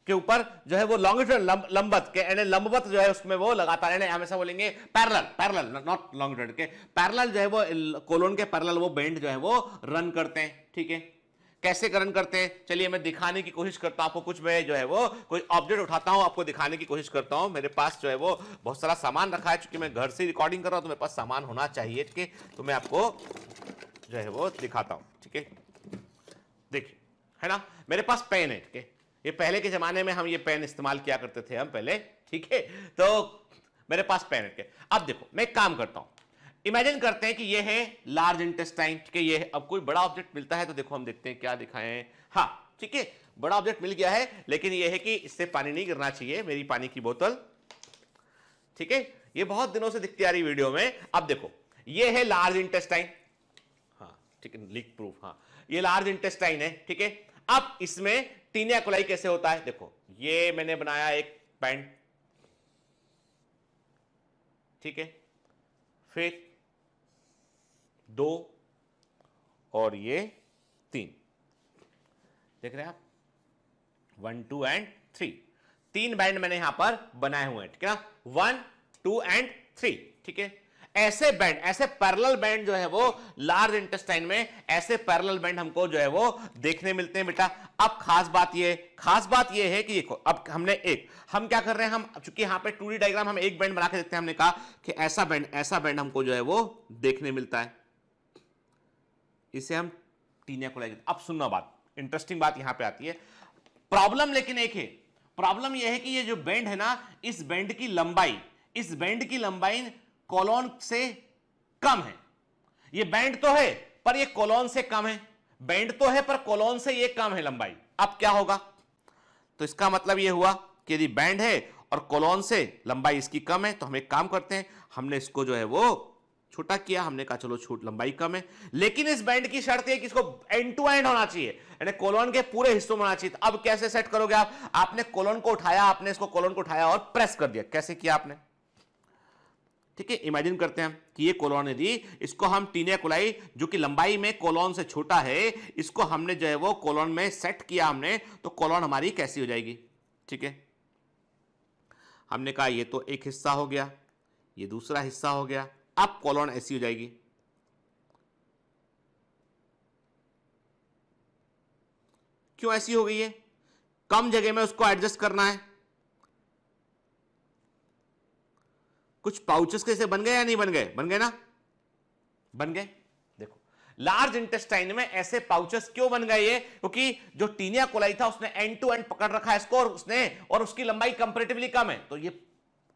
के ऊपर जो है वो लॉन्गिट्यूड लंबवत के यानी लंबवत जो है उसमें वो लगातार, यानी हमेशा बोलेंगे पैरेलल नॉट लॉन्गिट्यूड के, पैरेलल जो है वो कोलोन के पैरेलल वो बैंड जो है वो रन करते हैं, ठीक है। कैसे रन करते हैं, चलिए मैं दिखाने की कोशिश करता हूं आपको। कुछ मैं जो है वो कोई ऑब्जेक्ट उठाता हूं, आपको दिखाने की कोशिश करता हूं। मेरे पास जो है वो बहुत सारा सामान रखा है, क्योंकि मैं घर से रिकॉर्डिंग कर रहा हूं तो मेरे पास सामान होना चाहिए, ठीक है। तो मैं आपको जो है वो दिखाता हूं, ठीक है। देखिए, है ना, मेरे पास पेन है, ठीक है। ये पहले के जमाने में हम ये पेन इस्तेमाल किया करते थे हम पहले, ठीक है। तो मेरे पास पेन है। अब देखो, मैं एक काम करता हूं, इमेजिन करते हैं कि ये है लार्ज इंटेस्टाइन, ठीक है। ये है, अब कोई बड़ा ऑब्जेक्ट मिलता है तो देखो हम देखते हैं क्या दिखाएं। हाँ, ठीक है, बड़ा ऑब्जेक्ट मिल गया है, लेकिन ये है कि इससे पानी नहीं गिरना चाहिए, मेरी पानी की बोतल, ठीक है। ये बहुत दिनों से दिखती आ रही वीडियो में। अब देखो, ये है लार्ज इंटेस्टाइन, हाँ ठीक है, लीक प्रूफ, हाँ ये लार्ज इंटेस्टाइन है, ठीक है। अब इसमें टीनिया कोलाई कैसे होता है, देखो ये मैंने बनाया एक बैंड, ठीक है, फिर 2 और ये 3, देख रहे हैं आप, 1 2 एंड 3, 3 बैंड मैंने यहां पर बनाए हुए हैं, ठीक है ना, 1 2 एंड 3, ठीक है। ऐसे बैंड, ऐसे पैरेलल बैंड जो है वो लार्ज इंटेस्टाइन में, ऐसे पैरेलल बैंड हमको जो है वो देखने मिलते हैं बेटा। अब खास बात ये है कि देखो, अब हम क्या कर रहे हैं, हम चूंकि यहां पे 2D डायग्राम हम एक बैंड बना के देखते हैं, हमने कहा कि ऐसा बैंड हमको जो है वो देखने मिलता है, इसे हम टीनिया कोलाई। अब सुनना बात, इंटरेस्टिंग बात यहां पे आती है, प्रॉब्लम लेकिन एक है, प्रॉब्लम यह है कि ये जो बैंड है ना, इस बैंड की लंबाई कोलोन से कम है। ये बैंड तो है पर ये कोलोन से कम है, बैंड तो है पर कोलोन से ये कम है लंबाई। अब क्या होगा, तो इसका मतलब ये हुआ कि यदि बैंड है और कोलोन से लंबाई इसकी कम है, तो हम एक काम करते हैं, हमने इसको जो है वो छोटा किया, हमने कहा चलो छोट लंबाई कम है, लेकिन इस बैंड की शर्त है कि इसको एंड टू एंड होना चाहिए, यानी कोलोन के पूरे हिस्सों में होना चाहिए। अब कैसे सेट करोगे आप, आपने कोलोन को उठाया, और प्रेस कर दिया। कैसे किया आपने, ठीक है। इमेजिन करते हैं कि ये कोलोन, यदि इसको हम टीनिया कोलाई जो कि लंबाई में कोलोन से छोटा है, इसको हमने जो है वो कोलोन में सेट किया हमने, तो कोलोन हमारी कैसी हो जाएगी, ठीक है। हमने कहा ये तो एक हिस्सा हो गया, ये दूसरा हिस्सा हो गया, अब कोलोन ऐसी हो जाएगी, क्यों ऐसी हो गई है, कम जगह में उसको एडजस्ट करना है। कुछ पाउचेस कैसे बन गए या नहीं बन गए, बन गए ना, बन गए। देखो लार्ज इंटेस्टाइन में ऐसे पाउचेस क्यों बन गए, ये क्योंकि जो टीनिया कोलाई था उसने एंड टू एंड पकड़ रखा है इसको, और उसकी लंबाई कंपैरेटिवली कम है, तो ये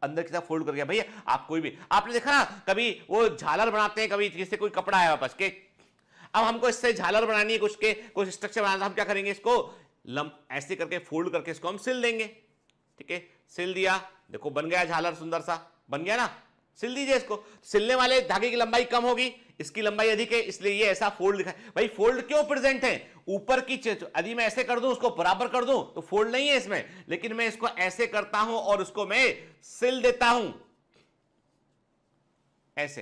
अंदर की तरफ फोल्ड कर गया। भैया आप कोई भी, आपने देखा ना, कभी वो झालर बनाते हैं, कभी जैसे कोई कपड़ा है वापस के, अब हमको इससे झालर बनानी है, कुछ स्ट्रक्चर बनाना, हम क्या करेंगे, इसको ऐसे करके फोल्ड करके इसको हम सिल देंगे, ठीक है। सिल दिया, देखो बन गया झालर, सुंदर सा बन गया ना, सिल दीजिए इसको। सिलने वाले धागे की लंबाई कम होगी, इसकी लंबाई अधिक है, इसलिए ये ऐसा फोल्ड दिखा। भाई फोल्ड क्यों प्रेजेंट है, ऊपर की यदि मैं ऐसे कर दूं, उसको बराबर कर दूं, तो फोल्ड नहीं है इसमें, लेकिन मैं इसको ऐसे करता हूं और उसको मैं सिल देता हूं ऐसे,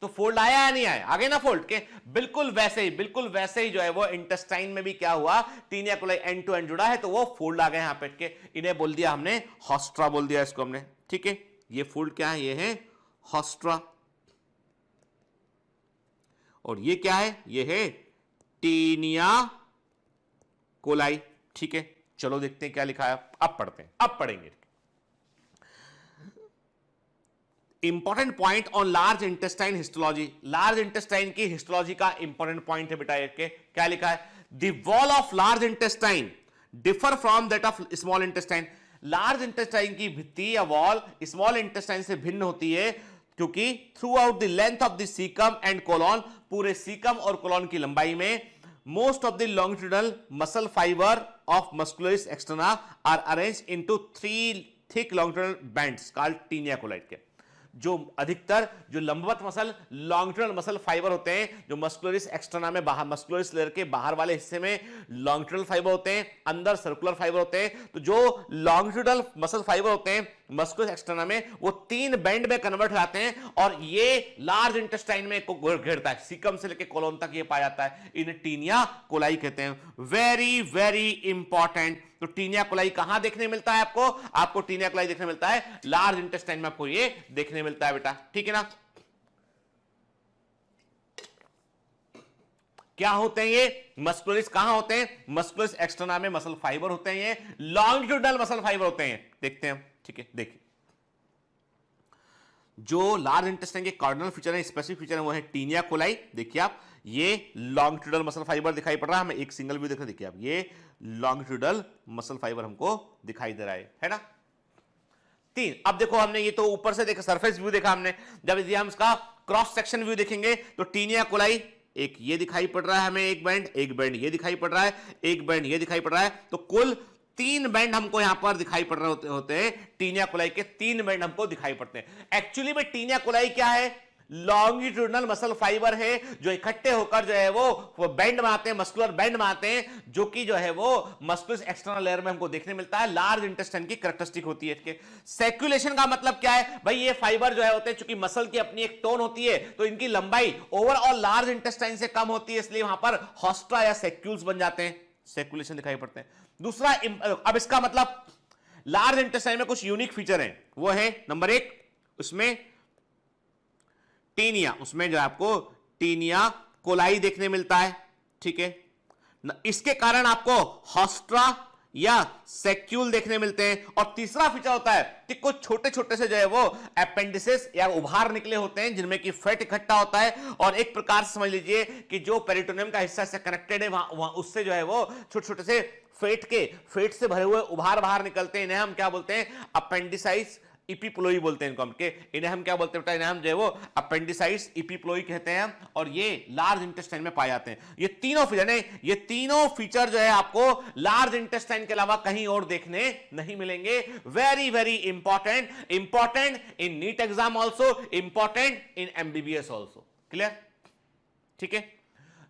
तो फोल्ड आया या नहीं आया, आगे ना फोल्ड के, बिल्कुल वैसे ही जो है वो इंटेस्टाइन में भी क्या हुआ, taenia coli end to end जुड़ा है, तो वो फोल्ड आ गए यहां पे के, इन्हें बोल दिया हमने हॉस्ट्रा बोल दिया इसको हमने, ठीक है। ये फोल्ड क्या है, ये है हॉस्ट्रा, और ये क्या है, ये है टीनिया कोलाई, ठीक है। चलो देखते हैं क्या लिखा है, अब पढ़ते हैं, अब पढ़ेंगे। Important point on large intestine histology, large intestine की हिस्टोलॉजी का इंपॉर्टेंट पॉइंट है बेटा एक के, क्या लिखा है, the wall of large intestine differ from that of small intestine, large intestine की भित्ति या वॉल स्मॉल इंटेस्टाइन से भिन्न होती है क्योंकि through out the length of the caecum and colon, पूरे सीकम और कोलॉन की लंबाई में most of the longitudinal muscle fiber of muscularis externa are arranged into 3 thick longitudinal bands called tinea colli के, जो अधिकतर जो लंबवत मसल लॉन्गिट्यूडनल मसल फाइबर होते हैं, जो मस्कुलरिस एक्सटर्ना में बाहर, मस्कुलरिस लेयर के बाहर वाले हिस्से में लॉन्गिट्यूडनल फाइबर होते हैं, अंदर सर्कुलर फाइबर होते हैं, तो जो लॉन्गिट्यूडनल मसल फाइबर होते हैं मस्कुलरिस एक्सटर्ना में वो 3 बैंड में कन्वर्ट हो जाते हैं और ये लार्ज इंटेस्टाइन में को घेरता है, सीकम से लेकर कोलोन तक ये पाया जाता है, इन्हें टीनिया कोलाई कहते हैं। Very very important. तो टीनिया कोलाई कहां देखने मिलता है आपको, आपको टीनिया कोलाई देखने मिलता है लार्ज इंटेस्टाइन में, आपको ये देखने मिलता है बेटा, ठीक है ना। क्या होते हैं ये मस्कुलरिस, कहां होते हैं, मस्कुलरिस एक्सटर्ना में मसल फाइबर होते हैं, ये लॉन्गिट्यूडनल मसल फाइबर होते हैं, देखते हैं, ठीक है। देखिए जो लार्ज इंटेस्टाइन के कार्डिनल फीचर है, स्पेसिफिक फीचर है, वो है टीनिया कोलाई। देखिए आप, ये लॉन्गिट्यूडनल मसल फाइबर दिखाई पड़ रहा है हमें, एक सिंगल व्यू देख रहे, देखिए आप ये लॉन्गिट्यूडनल मसल फाइबर हमको दिखाई दे रहा है ना। 3, अब देखो हमने ये तो ऊपर से देखा, सरफेस व्यू देखा हमने, जब यदि हम इसका क्रॉस सेक्शन व्यू देखेंगे तो टीनिया कोलाई एक ये दिखाई पड़ रहा है हमें, एक बैंड ये दिखाई पड़ रहा है, एक बैंड ये दिखाई पड़ रहा है, तो कुल 3 बैंड हमको यहां पर दिखाई पड़ रहे होते हैं, टीनिया कोलाई के 3 बैंड हमको दिखाई पड़ते हैं। एक्चुअली में टीनिया कोलाई क्या है, लॉन्गिट्यूडनल मसल फाइबर है जो इकट्ठे होकर जो है वो बैंड बनाते हैं, मस्कुलर बैंड बनाते हैं, जो कि जो है वो मस्कुलस एक्सटर्नल लेयर में हमको देखने मिलता है, लार्ज इंटेस्टाइन की कैरेक्टरिस्टिक होती है इसके। सर्कुलेशन का मतलब क्या है भाई, ये फाइबर जो है होते हैं, चूंकि मसल की अपनी एक टोन होती है तो इनकी लंबाई ओवरऑल लार्ज इंटेस्टाइन से कम होती है, इसलिए वहां पर हॉस्ट्रा या सेक्यूल्स बन जाते हैं, सर्कुलेशन दिखाई पड़ते हैं। दूसरा, अब इसका मतलब लार्ज इंटेस्टाइन में कुछ यूनिक फीचर है, वो है नंबर 1 उसमें टीनिया, उसमें जो आपको टीनिया कोलाई देखने मिलता है, ठीक है। इसके कारण आपको हॉस्ट्रा या सेक्यूल देखने मिलते हैं। और तीसरा फीचर होता है कि कुछ छोटे छोटे से जो है वो एपेंडिसेस या उभार निकले होते हैं जिनमें कि फैट इकट्ठा होता है, और एक प्रकार से समझ लीजिए कि जो पेरिटोनियम का हिस्सा से कनेक्टेड है वहां उससे जो है वो छोटे छोटे से फेट से भरे हुए उभार बाहर निकलते हैं, इन्हें हम क्या बोलते हैं, अपेंडिसाइस इपीप्लोई बोलते हैं इनको हम, इन्हें हम क्या बोलते हैं, इन्हें हम जो है वो अपेंडिसाइटिस इपीप्लोई कहते हैं, और ये लार्ज इंटेस्टाइन में पाए जाते हैं। ये तीनों फीचर जो है आपको लार्ज इंटेस्टाइन के अलावा कहीं और देखने नहीं मिलेंगे। Very very important in NEET exam also, important in MBBS also. Clear, ठीक है।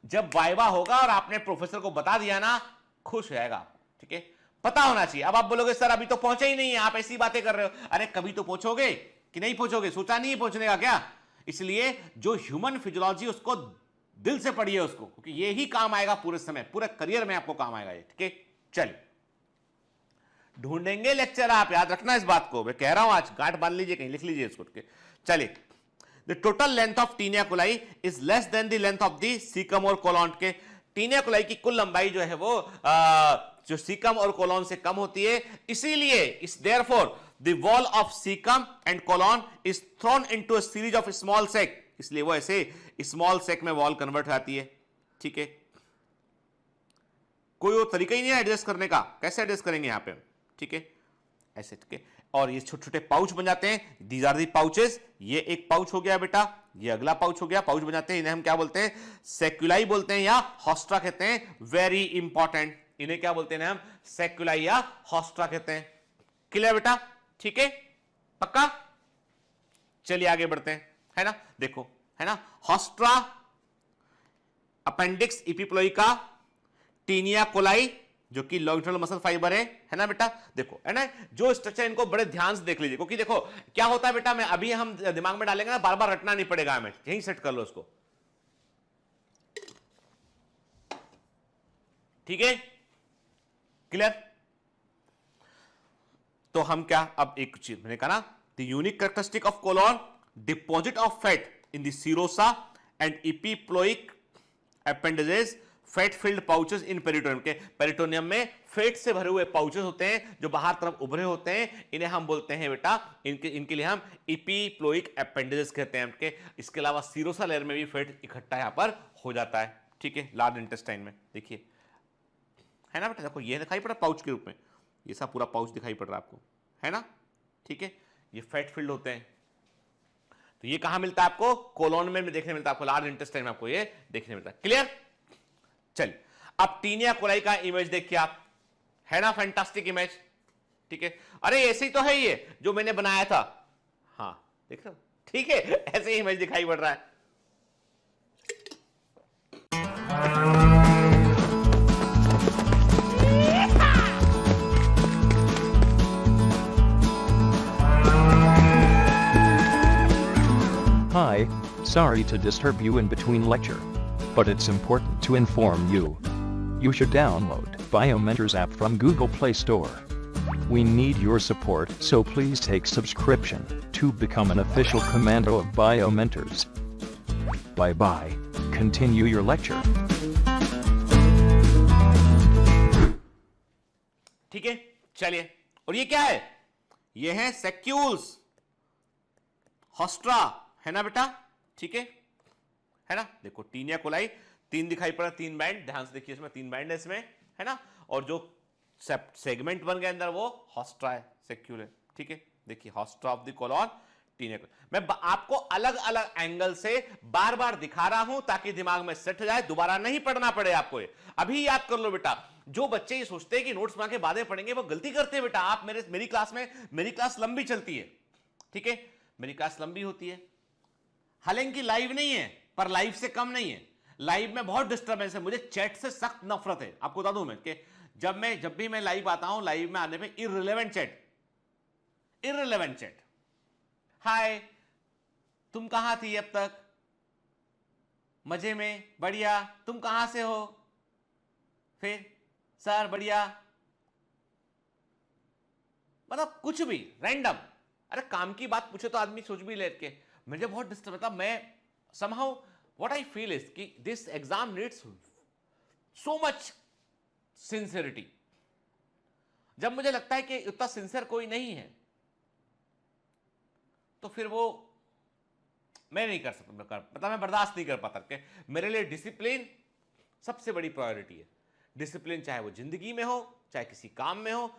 जब वाइवा होगा और आपने प्रोफेसर को बता दिया ना, खुश हो जाएगा, ठीक है, पता होना चाहिए। अब आप बोलोगे सर अभी तो पहुंचे ही नहीं है, आप ऐसी बातें कर रहे हो, अरे कभी तो पहुंचोगे कि नहीं पहुंचोगे, सोचा नहीं है पहुंचने का क्या। इसलिए जो ह्यूमन फिजियोलॉजी उसको दिल से पढ़िए उसको, क्योंकि ये ही काम आएगा पूरे समय, पूरे करियर में आपको काम आएगा ये, ठीक है। चलिए ढूंढेंगे लेक्चर, आप याद रखना इस बात को, मैं कह रहा हूं आज गांठ बांध लीजिए, कहीं लिख लीजिए इसको। चलिए, the total length of taenia coli is less than the length of the caecum और कोलॉन के। टीनिया कोलाई की कुल लंबाई जो है वो जो सीकम और कोलॉन से कम होती है, इसीलिए इस therefore the wall of caecum and colon is thrown into a series of small sacs, इसलिए वो ऐसे स्मॉल सेक में वॉल कन्वर्ट हो जाती है, ठीक है। कोई और तरीका ही नहीं है एडजस्ट करने का, कैसे एडजस्ट करेंगे यहां पे, ठीक है, ऐसे, ठीक है। और ये छोटे छोटे पाउच बन जाते हैं, दीज आर दी पाउचेस, ये एक पाउच हो गया बेटा, ये अगला पाउच हो गया, पाउच बन जाते हैं, इन्हें हम क्या बोलते हैं, सेक्युलाई बोलते हैं या हॉस्ट्रा कहते हैं। वेरी इंपॉर्टेंट, इन्हें क्या बोलते हैं हम, सेक्युलाई या हॉस्ट्रा कहते हैं। क्लियर बेटा, ठीक है, पक्का। चलिए आगे बढ़ते हैं, है ना, देखो, है ना, हॉस्ट्रा अपेंडिक्स इपीप्लोई का, टीनिया कोलाई जो कि लॉन्गिट्यूडनल मसल फाइबर है ना बेटा। देखो, है ना, जो स्ट्रक्चर इनको बड़े ध्यान से देख लीजिए, क्योंकि देखो क्या होता है बेटा, मैं अभी हम दिमाग में डालेंगे ना, बार बार रटना नहीं पड़ेगा हमें, यहीं सेट कर लो उसको, ठीक है, क्लियर। तो हम क्या, अब एक चीज मैंने कहा ना, the unique characteristic of colon, deposit of fat in the serosa and epiploic appendages fat filled pouches in peritoneum के, पेरिटोनियम में फैट से भरे हुए पाउचेस होते हैं जो बाहर तरफ उभरे होते हैं, इन्हें हम बोलते हैं बेटा, इनके लिए हम इपीप्लोइक एपेंडेजेस कहते हैं के। इसके अलावा सीरोसा लेयर में भी फैट इकट्ठा यहां पर हो जाता है, ठीक है, लार्ज इंटेस्टाइन में। देखिए है ना बेटा, देखो ये दिखाई पड़ रहा पाउच के रूप में, ये सब पूरा पाउच दिखाई पड़ रहा है आपको, है ना, ठीक है, ये फैट फिल्ड होते हैं। तो ये कहां मिलता है आपको, कोलोन में देखने मिलता है आपको, लार्ज इंटेस्टाइन में आपको ये देखने मिलता है। क्लियर? चलिए अब टीनिया कोलाई का इमेज देखिए आप, है ना, फैंटास्टिक इमेज, ठीक है। अरे ऐसे ही तो है ये जो मैंने बनाया था, हाँ देख रहे हो, ठीक है, ऐसे ही इमेज दिखाई पड़ रहा है। Hi, sorry to disturb you in between lecture. But it's important to inform you. You should download Biomentors app from Google Play Store. We need your support, so please take subscription to become an official commando of Biomentors. Bye bye. Continue your lecture. ठीक है, चलिए, और ये क्या है, ये है सेक्यूल्स होस्ट्रा, है ना बेटा, ठीक है ना। देखो टीनिया कोलाई तीन दिखाई पड़ा, तीन बैंड, ध्यान से देखिए, इसमें तीन बैंड है इसमें, है ना, और जो सेगमेंट बन गया अंदर वो होस्ट्रा है, सेक्यूल है, ठीक है। देखिए haustra of the colon, taenia coli. मैं आपको अलग अलग एंगल से बार बार दिखा रहा हूं ताकि दिमाग में सेट हो जाए, दोबारा नहीं पढ़ना पड़े आपको। ये अभी याद कर लो बेटा। जो बच्चे ये सोचते हैं कि नोट्स बना के बातें पढ़ेंगे वो गलती करते हैं बेटा। आप मेरी क्लास में, मेरी क्लास लंबी चलती है, ठीक है, मेरी क्लास लंबी होती है, हालांकि लाइव नहीं है पर लाइव से कम नहीं है। लाइव में बहुत डिस्टर्बेंस है, मुझे चैट से सख्त नफरत है, आपको बता दूं मैं कि जब भी मैं लाइव आता हूं, लाइव में आने पे इररिलेवेंट चैट, हाय तुम कहां थी अब तक, मजे में, बढ़िया, तुम कहां से हो, फिर सर बढ़िया, मतलब कुछ भी रैंडम। अरे काम की बात पूछे तो आदमी सोच भी ले के, मुझे बहुत डिस्टर्ब, मतलब मैं somehow what I feel is कि this exam needs so much sincerity। जब मुझे लगता है कि उतना सिंसियर कोई नहीं है तो फिर वो मैं नहीं कर सकता, मतलब मैं बर्दाश्त नहीं कर पाता कि मेरे लिए डिसिप्लिन सबसे बड़ी प्रायोरिटी है। डिसिप्लिन चाहे वो जिंदगी में हो, चाहे किसी काम में हो,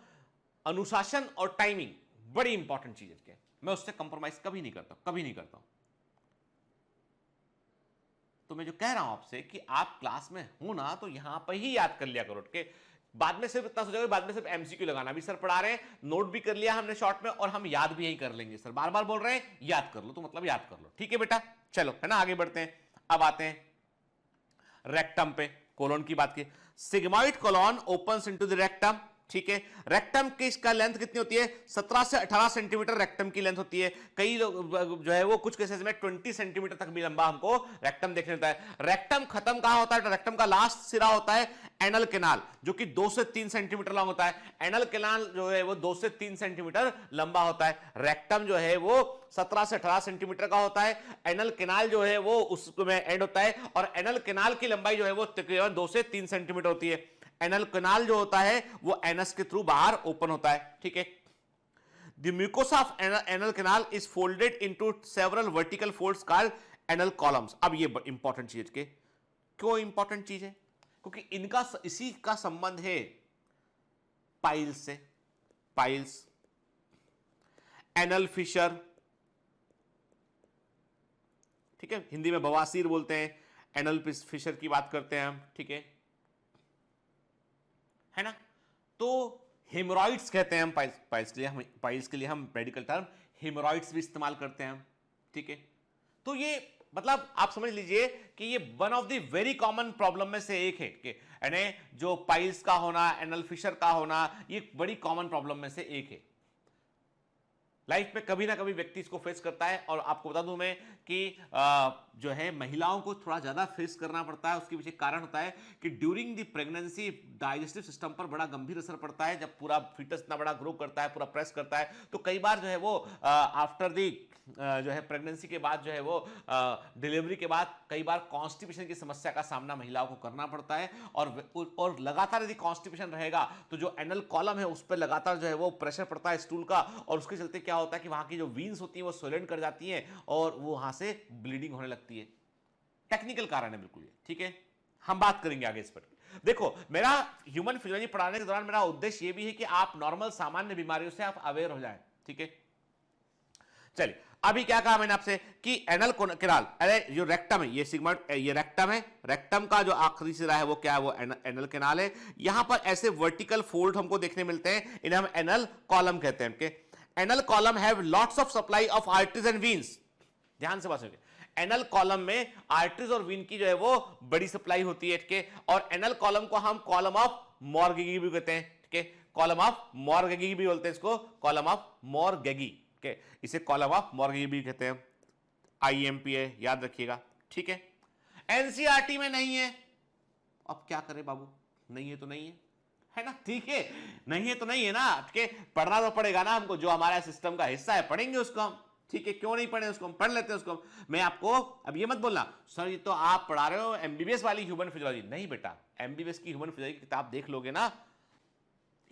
अनुशासन और टाइमिंग बड़ी इंपॉर्टेंट चीज है। मैं उससे कंप्रोमाइज कभी नहीं करता हूं। तो मैं जो कह रहा हूं आपसे कि आप क्लास में हो ना तो यहां पर ही याद कर लिया करो, के बाद में सिर्फ इतना सोचोगे, बाद में सिर्फ एमसीक्यू लगाना। भी सर पढ़ा रहे हैं, नोट भी कर लिया हमने शॉर्ट में, और हम याद भी यही कर लेंगे। सर बार बार बोल रहे हैं याद कर लो, तो मतलब याद कर लो, ठीक है बेटा। चलो, है ना, आगे बढ़ते हैं। अब आते हैं रेक्टम पे, कोलोन की बात की। Sigmoid colon opens into the rectum, ठीक है। रेक्टम की इसका लेंथ कितनी होती है, 17 से 18 सेंटीमीटर रेक्टम की लेंथ होती है। कई लोग जो है वो कुछ केसेस में 20 सेंटीमीटर तक भी लंबा हमको रेक्टम देखने मिलता है। रेक्टम खत्म कहां होता है, रेक्टम का लास्ट सिरा होता है एनल कैनाल, जो कि 2 से 3 सेंटीमीटर लंबा होता है। एनल कैनाल जो है वो 2 से 3 सेंटीमीटर लंबा होता है। रेक्टम जो है वो 17 से 18 सेंटीमीटर का होता है। एनल कैनाल जो है वो उसमें एंड होता है, और एनल कैनाल की लंबाई जो है वो तकरीबन 2 से 3 सेंटीमीटर होती है। एनल कैनाल जो होता है वो एनस के थ्रू बाहर ओपन होता है, ठीक है। The mucosa of anal canal is folded into several vertical folds called anal columns. अब ये इंपॉर्टेंट चीज के, क्यों इंपॉर्टेंट चीज है, क्योंकि इनका इसी का संबंध है पाइल्स से। पाइल्स, एनल फिशर, ठीक है, हिंदी में बवासीर बोलते हैं, एनल फिशर की बात करते हैं हम, ठीक है ना। तो हेमोरॉइड्स कहते हैं हम पाइल्स के लिए हम मेडिकल टर्म हेमोरॉइड्स भी इस्तेमाल करते हैं हम, ठीक है। तो ये मतलब आप समझ लीजिए कि ये one of the very common problem में से एक है कि यानी जो पाइल्स का होना, एनल फिशर का होना, ये बड़ी कॉमन प्रॉब्लम में से एक है। लाइफ में कभी ना कभी व्यक्ति इसको फेस करता है, और आपको बता दूं मैं कि जो है महिलाओं को थोड़ा ज्यादा फेस करना पड़ता है। उसके पीछे कारण होता है कि during the pregnancy digestive system पर बड़ा गंभीर असर पड़ता है। जब पूरा फीटस इतना बड़ा ग्रो करता है, पूरा प्रेस करता है, तो कई बार जो है वो आफ्टर द जो है प्रेगनेंसी के बाद जो है वो डिलीवरी के बाद कई बार कॉन्स्टिपेशन की समस्या का सामना महिलाओं को करना पड़ता है, और लगातार यदि कॉन्स्टिपेशन रहेगा तो जो एनल कॉलम है उस पर लगातार जो है वो प्रेशर पड़ता है स्टूल का, और उसके चलते क्या होता है कि वहां की जो वीन्स होती हैं वो स्वेलेंट कर जाती हैं और वो वहां से ब्लीडिंग होने लगती है। टेक्निकल कारण है बिल्कुल ये, ठीक है, हम बात करेंगे आगे इस पर। देखो, मेरा ह्यूमन फिजियोलॉजी पढ़ाने के दौरान मेरा उद्देश्य ये भी है कि आप नॉर्मल सामान्य बीमारियों से आप अवेयर हो जाएं, ठीक है। चलिए, अभी क्या कहा मैंने आपसे कि एनल कैनाल, अरे जो रेक्टम है ये सिग्मोइड, ये रेक्टम है, रेक्टम का जो आखिरी सिरा है वो क्या है, वो एनल कैनाल है। यहां पर ऐसे वर्टिकल फोल्ड हमको देखने मिलते हैं, इन्हें हम एनल कॉलम कहते हैं। Anal column have lots of supply of arteries and veins. ध्यान से बात सुनिए, एनल कॉलम में आर्टरीज और वीन की जो है वो बड़ी सप्लाई होती है, ठीक है। और एनल कॉलम को हम कॉलम ऑफ मॉर्गेगी भी कहते हैं, ठीक है, कॉलम ऑफ मॉर्गेगी भी बोलते हैं इसको, कॉलम ऑफ मॉर्गेगी, ठीक है, इसे कॉलम ऑफ मॉर्गेगी भी कहते हैं। आईएमपी है, याद रखिएगा, ठीक है। एनसीईआरटी में नहीं है, अब क्या करें बाबू, नहीं है तो नहीं है ना, ठीक है, नहीं है तो नहीं है ना, ठीक है, पढ़ना तो पड़ेगा ना हमको, जो हमारा सिस्टम का हिस्सा है पढ़ेंगे उसको हम, ठीक है, क्यों नहीं पढ़े उसको, हम पढ़ लेते हैं उसको। मैं आपको अब ये मत बोलना सर ये तो आप पढ़ा रहे हो एमबीबीएस वाली ह्यूमन फिजियोलॉजी, नहीं बेटा, एमबीबीएस की ह्यूमन फिजियोलॉजी की किताब देख लोगे ना,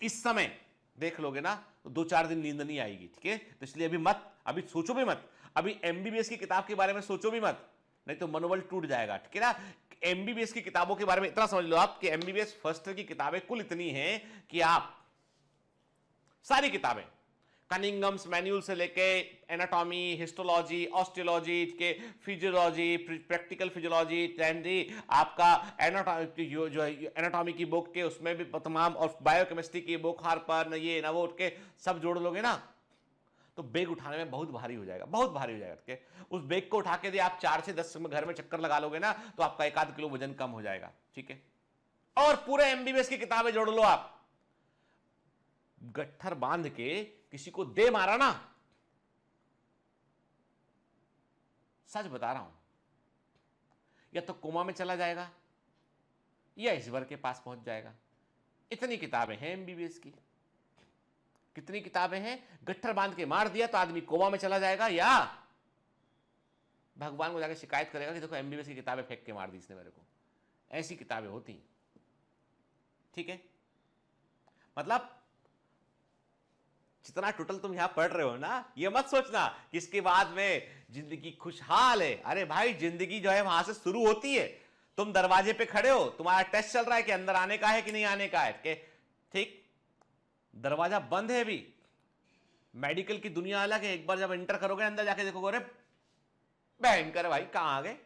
इस समय देख लोगे ना तो 2-4 दिन नींद नहीं आएगी, ठीक है। तो इसलिए अभी मत, अभी सोचो भी मत, अभी एमबीबीएस की किताब के बारे में सोचो भी मत, नहीं तो मनोबल टूट जाएगा, ठीक है ना। एमबीबीएस की किताबों के बारे में इतना समझ लो आप कि एमबीबीएस फर्स्ट ईयर की किताबें कुल इतनी हैं कि आप सारी किताबें कनिंगम्स मैन्यूल से लेके एनाटॉमी, हिस्टोलॉजी, ऑस्टियोलॉजी के, फिजियोलॉजी, प्रैक्टिकल फिजियोलॉजी, आपका एनाटॉमी की बुक के उसमें भी तमाम, और बायोकेमिस्ट्री की बुक हार्पर, ये ना वो के सब जोड़ लोगे ना तो बैग उठाने में बहुत भारी हो जाएगा, बहुत भारी हो जाएगा, ठीक है। उस बैग को उठा के दे आप 4 से 10 घर में चक्कर लगा लोगे ना तो आपका 1-8 किलो वजन कम हो जाएगा, ठीक है। और पूरे एमबीबीएस की किताबें जोड़ लो आप, गट्ठर बांध के किसी को दे मारा ना, सच बता रहा हूं, या तो कोमा में चला जाएगा या ईश्वर के पास पहुंच जाएगा। इतनी किताबें हैं एमबीबीएस की, कितनी किताबें हैं, गट्ठर बांध के मार दिया तो आदमी कोमा में चला जाएगा या भगवान को जाकर शिकायत करेगा कि देखो एमबीबीएस की किताबें फेंक के मार दी इसने मेरे को। ऐसी किताबें होती, ठीक है। मतलब जितना टोटल तुम यहां पढ़ रहे हो ना, ये मत सोचना कि इसके बाद में जिंदगी खुशहाल है। अरे भाई, जिंदगी जो है वहां से शुरू होती है, तुम दरवाजे पे खड़े हो, तुम्हारा टेस्ट चल रहा है कि अंदर आने का है कि नहीं आने का है, ठीक, दरवाजा बंद है अभी। मेडिकल की दुनिया अलग है, एक बार जब एंटर करोगे अंदर जाके देखोगे अरे भयंकर भाई, कहां आ गए,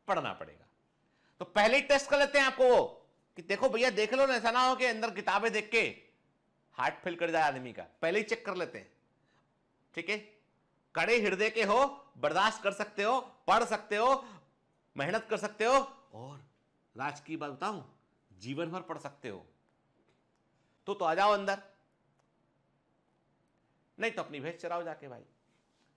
पढ़ना पड़ेगा। तो पहले ही टेस्ट कर लेते हैं आपको वो कि देखो भैया देख लो ना, ऐसा ना हो कि अंदर किताबें देख के हार्ट फेल कर जाए आदमी का, पहले ही चेक कर लेते हैं, ठीक है। कड़े हृदय के हो, बर्दाश्त कर सकते हो, पढ़ सकते हो, मेहनत कर सकते हो, और राज की बात बताऊं, जीवन भर पढ़ सकते हो, तो आ जाओ अंदर, नहीं तो अपनी भैंस चराओ जाके भाई,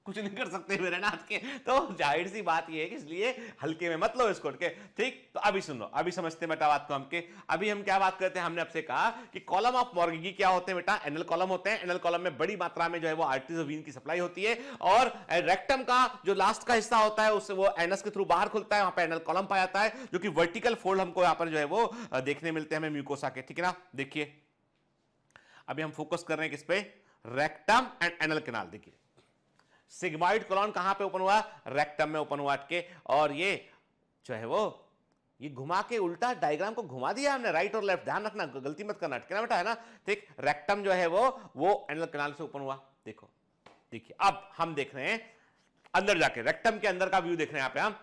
कुछ नहीं कर सकते मेरे नाथ के। तो जाहिर सी बात यह है कि इसलिए हल्के में मत लो इसको, ठीक। तो अभी सुन लो, अभी समझते बेटा बात को हमके। अभी हम क्या बात करते हैं, हमने आपसे कहा कि कॉलम ऑफ मॉर्गेगी क्या होते हैं बेटा, एनल कॉलम होते हैं। एनल कॉलम में बड़ी मात्रा में जो है वो आर्टरीज और वीन की सप्लाई होती है, और रेक्टम का जो लास्ट का हिस्सा होता है उससे वो एनस के थ्रू बाहर खुलता है, वहां पर एनल कॉलम पाया जाता है, जो कि वर्टिकल फोल्ड हमको यहां पर जो है वो देखने मिलते हैं हमें म्यूकोसा के, ठीक है ना। देखिए अभी हम फोकस कर रहे हैं किस पे, रेक्टम एंड एनल कैनाल। देखिए सिग्मॉइड कोलॉन कहां पे ओपन हुआ, रेक्टम में ओपन हुआ, अटके, और ये जो है वो ये घुमा के उल्टा डायग्राम को घुमा दिया हमने, राइट और लेफ्ट, ध्यान रखना, गलती मत करना, अटके ना बेटा, है ना, ठीक। रेक्टम जो है वो एनल कैनाल से ओपन हुआ। देखो देखिए अब हम देख रहे हैं अंदर जाके, रेक्टम के अंदर का व्यू देख रहे हैं यहां पे हम।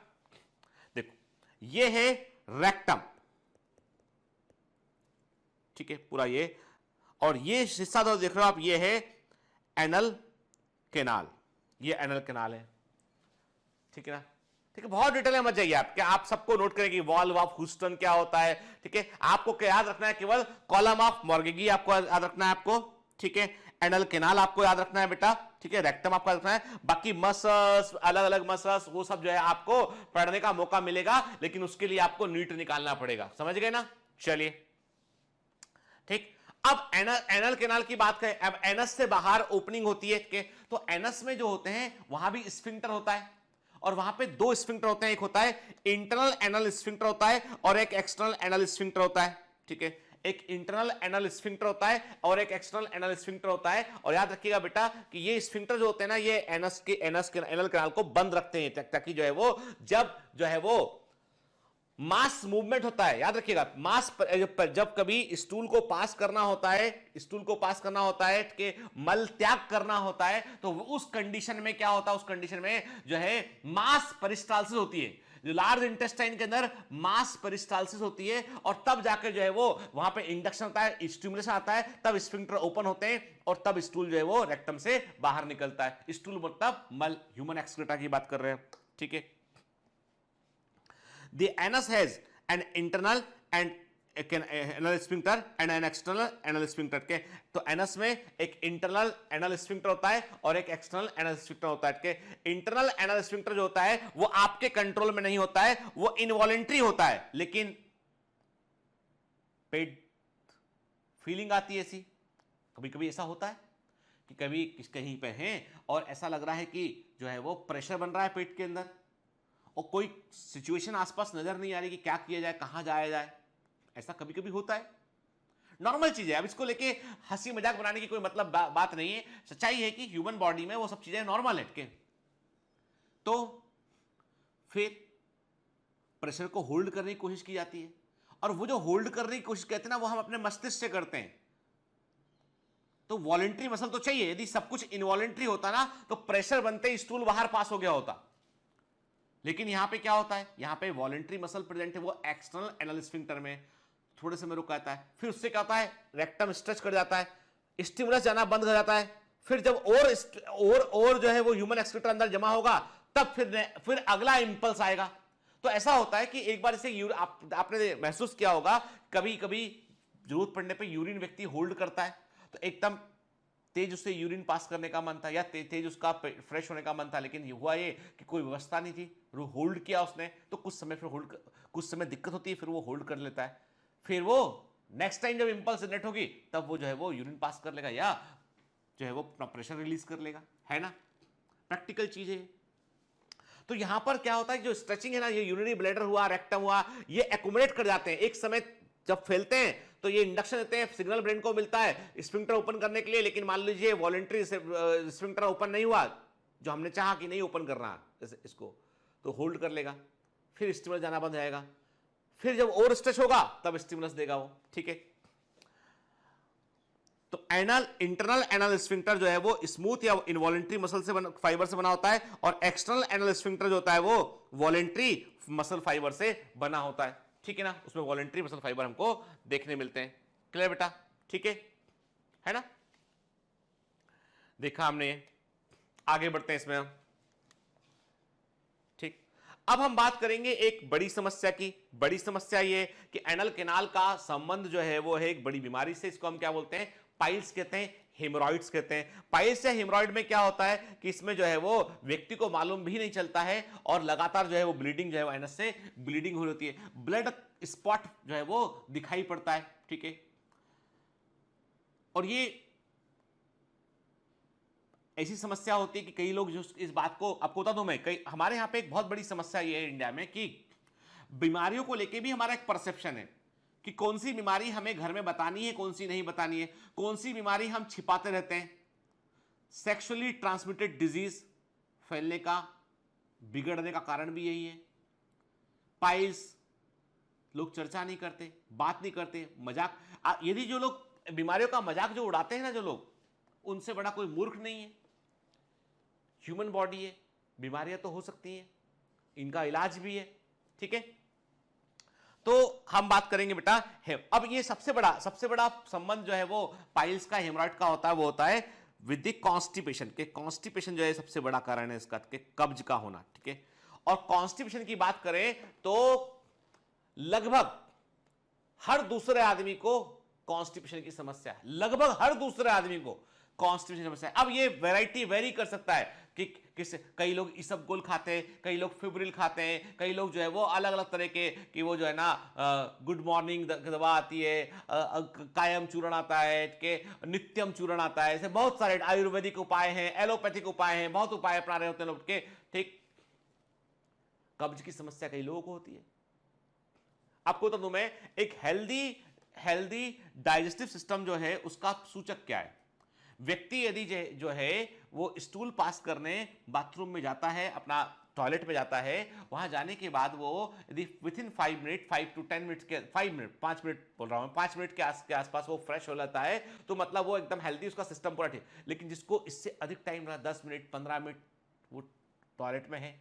देखो ये है रेक्टम, ठीक है, पूरा ये, और ये हिस्सा तो देख रहे हो आप, ये है एनल कैनाल, ये एनल कैनाल है, ठीक है ना, ठीक है। बहुत डिटेल में मत जाइए आप, क्या आप सबको नोट करें कि वॉल्व ऑफ ह्यूस्टन क्या होता है, ठीक है। आपको क्या याद रखना है, केवल कॉलम ऑफ मॉर्गेगी आपको याद रखना है आपको, ठीक है। एनल कैनाल आपको याद रखना है बेटा, ठीक है। रेक्टम आपको याद रखना है, बाकी मसल्स, अलग अलग मसल्स, वो सब जो है आपको पढ़ने का मौका मिलेगा, लेकिन उसके लिए आपको नीट निकालना पड़ेगा, समझ गए ना। चलिए ठीक, अब एनल कैनाल की बात करें, अब एनस से बाहर ओपनिंग होती है के, तो एनस में जो होते हैं वहां भी स्फिंक्टर होता है, और वहां पे दो स्फिंक्टर होते हैं, एक होता है इंटरनल एनल स्फिंक्टर होता है और एक एक्सटर्नल एनल स्फिंक्टर होता है, ठीक है। एक इंटरनल एनल स्फिंक्टर होता है और एक एक्सटर्नल एनल स्फिंक्टर होता है, और याद रखिएगा बेटा कि ये स्फिंक्टर जो होते हैं ना, ये एनस के एनल कैनाल को बंद रखते हैं, ताकि जो है वो जब जो है वो मास मूवमेंट होता है, याद रखिएगा मास जब कभी स्टूल को पास करना होता है, स्टूल को पास करना होता है कि मल त्याग करना होता है, तो उस कंडीशन में क्या होता है, उस कंडीशन में जो है मास पेरिस्टाल्सिस होती है, जो लार्ज इंटेस्टाइन के अंदर मास पेरिस्टाल्सिस होती है, और तब जाकर जो है वो वहां पे इंडक्शन होता है, स्टिमुलेशन आता है, तब स्फिंक्टर ओपन होते हैं और तब स्टूल जो है वो रेक्टम से बाहर निकलता है। स्टूल मतलब मल, ह्यूमन एक्सक्रीटा की बात कर रहे हैं, ठीक है। The anus has an internal and anal sphincter and an external anal sphincter के, तो एनस में एक इंटरनल एनल स्फिंक्टर होता है और एक एक्सटर्नल एनल स्फिंक्टर होता है के। इंटरनल एनल स्फिंक्टर जो होता है वो आपके कंट्रोल में नहीं होता है, वो इनवॉलेंट्री होता है, लेकिन पेट फीलिंग आती है ऐसी, कभी कभी ऐसा होता है कि कभी कहीं पे हैं और ऐसा लग रहा है कि जो है वो प्रेशर बन रहा है पेट के अंदर, और कोई सिचुएशन आसपास नजर नहीं आ रही कि क्या किया जाए, कहां जाया जाए, ऐसा कभी कभी होता है, नॉर्मल चीज है। अब इसको लेके हंसी मजाक बनाने की कोई मतलब बात नहीं है, सच्चाई है कि ह्यूमन बॉडी में वो सब चीजें नॉर्मल है के। तो फिर प्रेशर को होल्ड करने की कोशिश की जाती है, और वो जो होल्ड करने की कोशिश करते हैं ना, वो हम अपने मस्तिष्क से करते हैं। तो वॉलेंट्री मसल तो चाहिए, यदि सब कुछ इनवॉलेंट्री होता ना तो प्रेशर बनते ही स्टूल बाहर पास हो गया होता, लेकिन यहां पे क्या होता है, यहां पे वॉलेंट्री मसल प्रेजेंट है, वो एक्सटर्नल एनल स्फिंक्टर में थोड़े समय रुक जाता है, फिर उससे क्या होता है, रेक्टम स्ट्रेच कर जाता है, स्टिमुलस जाना बंद कर जाता है, फिर जब और जो है वो ह्यूमन एक्सक्रीटर अंदर जमा होगा, तब फिर अगला इंपल्स आएगा। तो ऐसा होता है कि एक बार इसे आपने महसूस किया होगा, कभी कभी जरूरत पड़ने पर यूरिन व्यक्ति होल्ड करता है, तो एकदम तेज उससे यूरिन पास करने का मन था या तेज उसका फ्रेश होने का मन था, लेकिन हुआ ये कि कोई व्यवस्था नहीं थी, होल्ड किया उसने, तो कुछ समय दिक्कत होती है, फिर वो होल्ड कर लेता है, फिर वो नेक्स्ट टाइम जब इंपल्स जनरेट होगी तब वो जो है वो यूरिन पास कर लेगा या जो है वो अपना प्रेशर रिलीज कर लेगा, है ना, प्रैक्टिकल चीज है। तो यहां पर क्या होता है, जो स्ट्रेचिंग है ना, ये यूरिनरी ब्लैडर हुआ, रेक्टम हुआ, ये एक्यूमुलेट कर जाते हैं, एक समय जब फैलते हैं तो ये इंडक्शन देते हैं, सिग्नल ब्रेन को मिलता है स्फिंक्टर ओपन करने के लिए, लेकिन मान लीजिए वॉलेंट्री स्फिंक्टर ओपन नहीं हुआ, जो हमने चाहा कि नहीं ओपन करना इसको, तो होल्ड कर लेगा, फिर स्टिमुलस जाना बंद जाएगा, फिर जब और स्ट्रेच होगा तब स्टिमुलस देगा वो, ठीक है। तो इंटरनल एनल स्फिंक्टर जो है वो स्मूथ या इनवॉलेंट्री मसल से फाइबर से बना होता है, और एक्सटर्नल एनल स्फिंक्टर जो होता है वो वॉलेंट्री मसल फाइबर से बना होता है, ठीक है ना, उसमें वॉलेंट्री मसल फाइबर हमको देखने मिलते हैं। क्लियर बेटा, ठीक है ना, देखा हमने, आगे बढ़ते हैं इसमें हम, ठीक। अब हम बात करेंगे एक बड़ी समस्या की। बड़ी समस्या ये कि एनल कैनाल का संबंध जो है वो है एक बड़ी बीमारी से, इसको हम क्या बोलते हैं, पाइल्स कहते हैं, हेमोरॉइड्स कहते हैं। पाइल्स या हेमोरॉइड में क्या होता है कि इसमें जो है वो व्यक्ति को मालूम भी नहीं चलता है, और लगातार जो है वो ब्लीडिंग जो है वो एनस से ब्लीडिंग हो रही है, ब्लड स्पॉट जो है वो दिखाई पड़ता है, ठीक है। और ये ऐसी समस्या होती है कि कई लोग जो इस बात को, आपको बता दूं मैं, कई हमारे यहां पे एक बहुत बड़ी समस्या ये है इंडिया में कि बीमारियों को लेके भी हमारा एक परसेप्शन है कि कौन सी बीमारी हमें घर में बतानी है, कौन सी नहीं बतानी है, कौन सी बीमारी हम छिपाते रहते हैं। सेक्सुअली ट्रांसमिटेड डिजीज फैलने का, बिगड़ने का कारण भी यही है। पाइल्स लोग चर्चा नहीं करते, बात नहीं करते, मजाक, यदि जो लोग बीमारियों का मजाक जो उड़ाते हैं ना जो लोग, उनसे बड़ा कोई मूर्ख नहीं है। ह्यूमन बॉडी है, बीमारियां तो हो सकती हैं, इनका इलाज भी है, ठीक है। तो हम बात करेंगे बेटा अब ये सबसे बड़ा संबंध जो है वो पाइल्स का हेमोरॉइड का होता है, वो होता है विद द कॉन्स्टिपेशन के। कॉन्स्टिपेशन जो है सबसे बड़ा कारण है इसका, कब्ज का होना, ठीक है। और कॉन्स्टिपेशन की बात करें तो लगभग हर दूसरे आदमी को कॉन्स्टिपेशन की समस्या है, लगभग हर दूसरे आदमी को। कॉन्स्टिपेशन समस्या। अब ये वैरायटी वेरी कर सकता है कि कई लोग इसबगोल खाते हैं, कई लोग फिब्रिल खाते हैं, कई लोग जो है वो अलग अलग तरह के कि वो जो है ना गुड मॉर्निंग दवा आती है, कायम चूर्ण आता है, कि नित्यम चूर्ण आता है, ऐसे बहुत सारे आयुर्वेदिक उपाय हैं, एलोपैथिक उपाय हैं, बहुत उपाय अपना रहे होते हैं लोग के। ठीक, कब्ज की समस्या कई लोगों को होती है। आपको तो मैं एक हेल्दी डाइजेस्टिव सिस्टम जो है उसका सूचक क्या है। व्यक्ति यदि जो है वो स्टूल पास करने बाथरूम में जाता है, अपना टॉयलेट में जाता है, वहां जाने के बाद वो यदि with in 5 minute 5 to 10 minute के 5 मिनट बोल रहा हूं, 5 मिनट के आसपास वो फ्रेश हो जाता है, तो मतलब वो एकदम हेल्दी, उसका सिस्टम पूरा ठीक। लेकिन जिसको इससे अधिक टाइम रहा, 10 मिनट 15 मिनट वो टॉयलेट में है,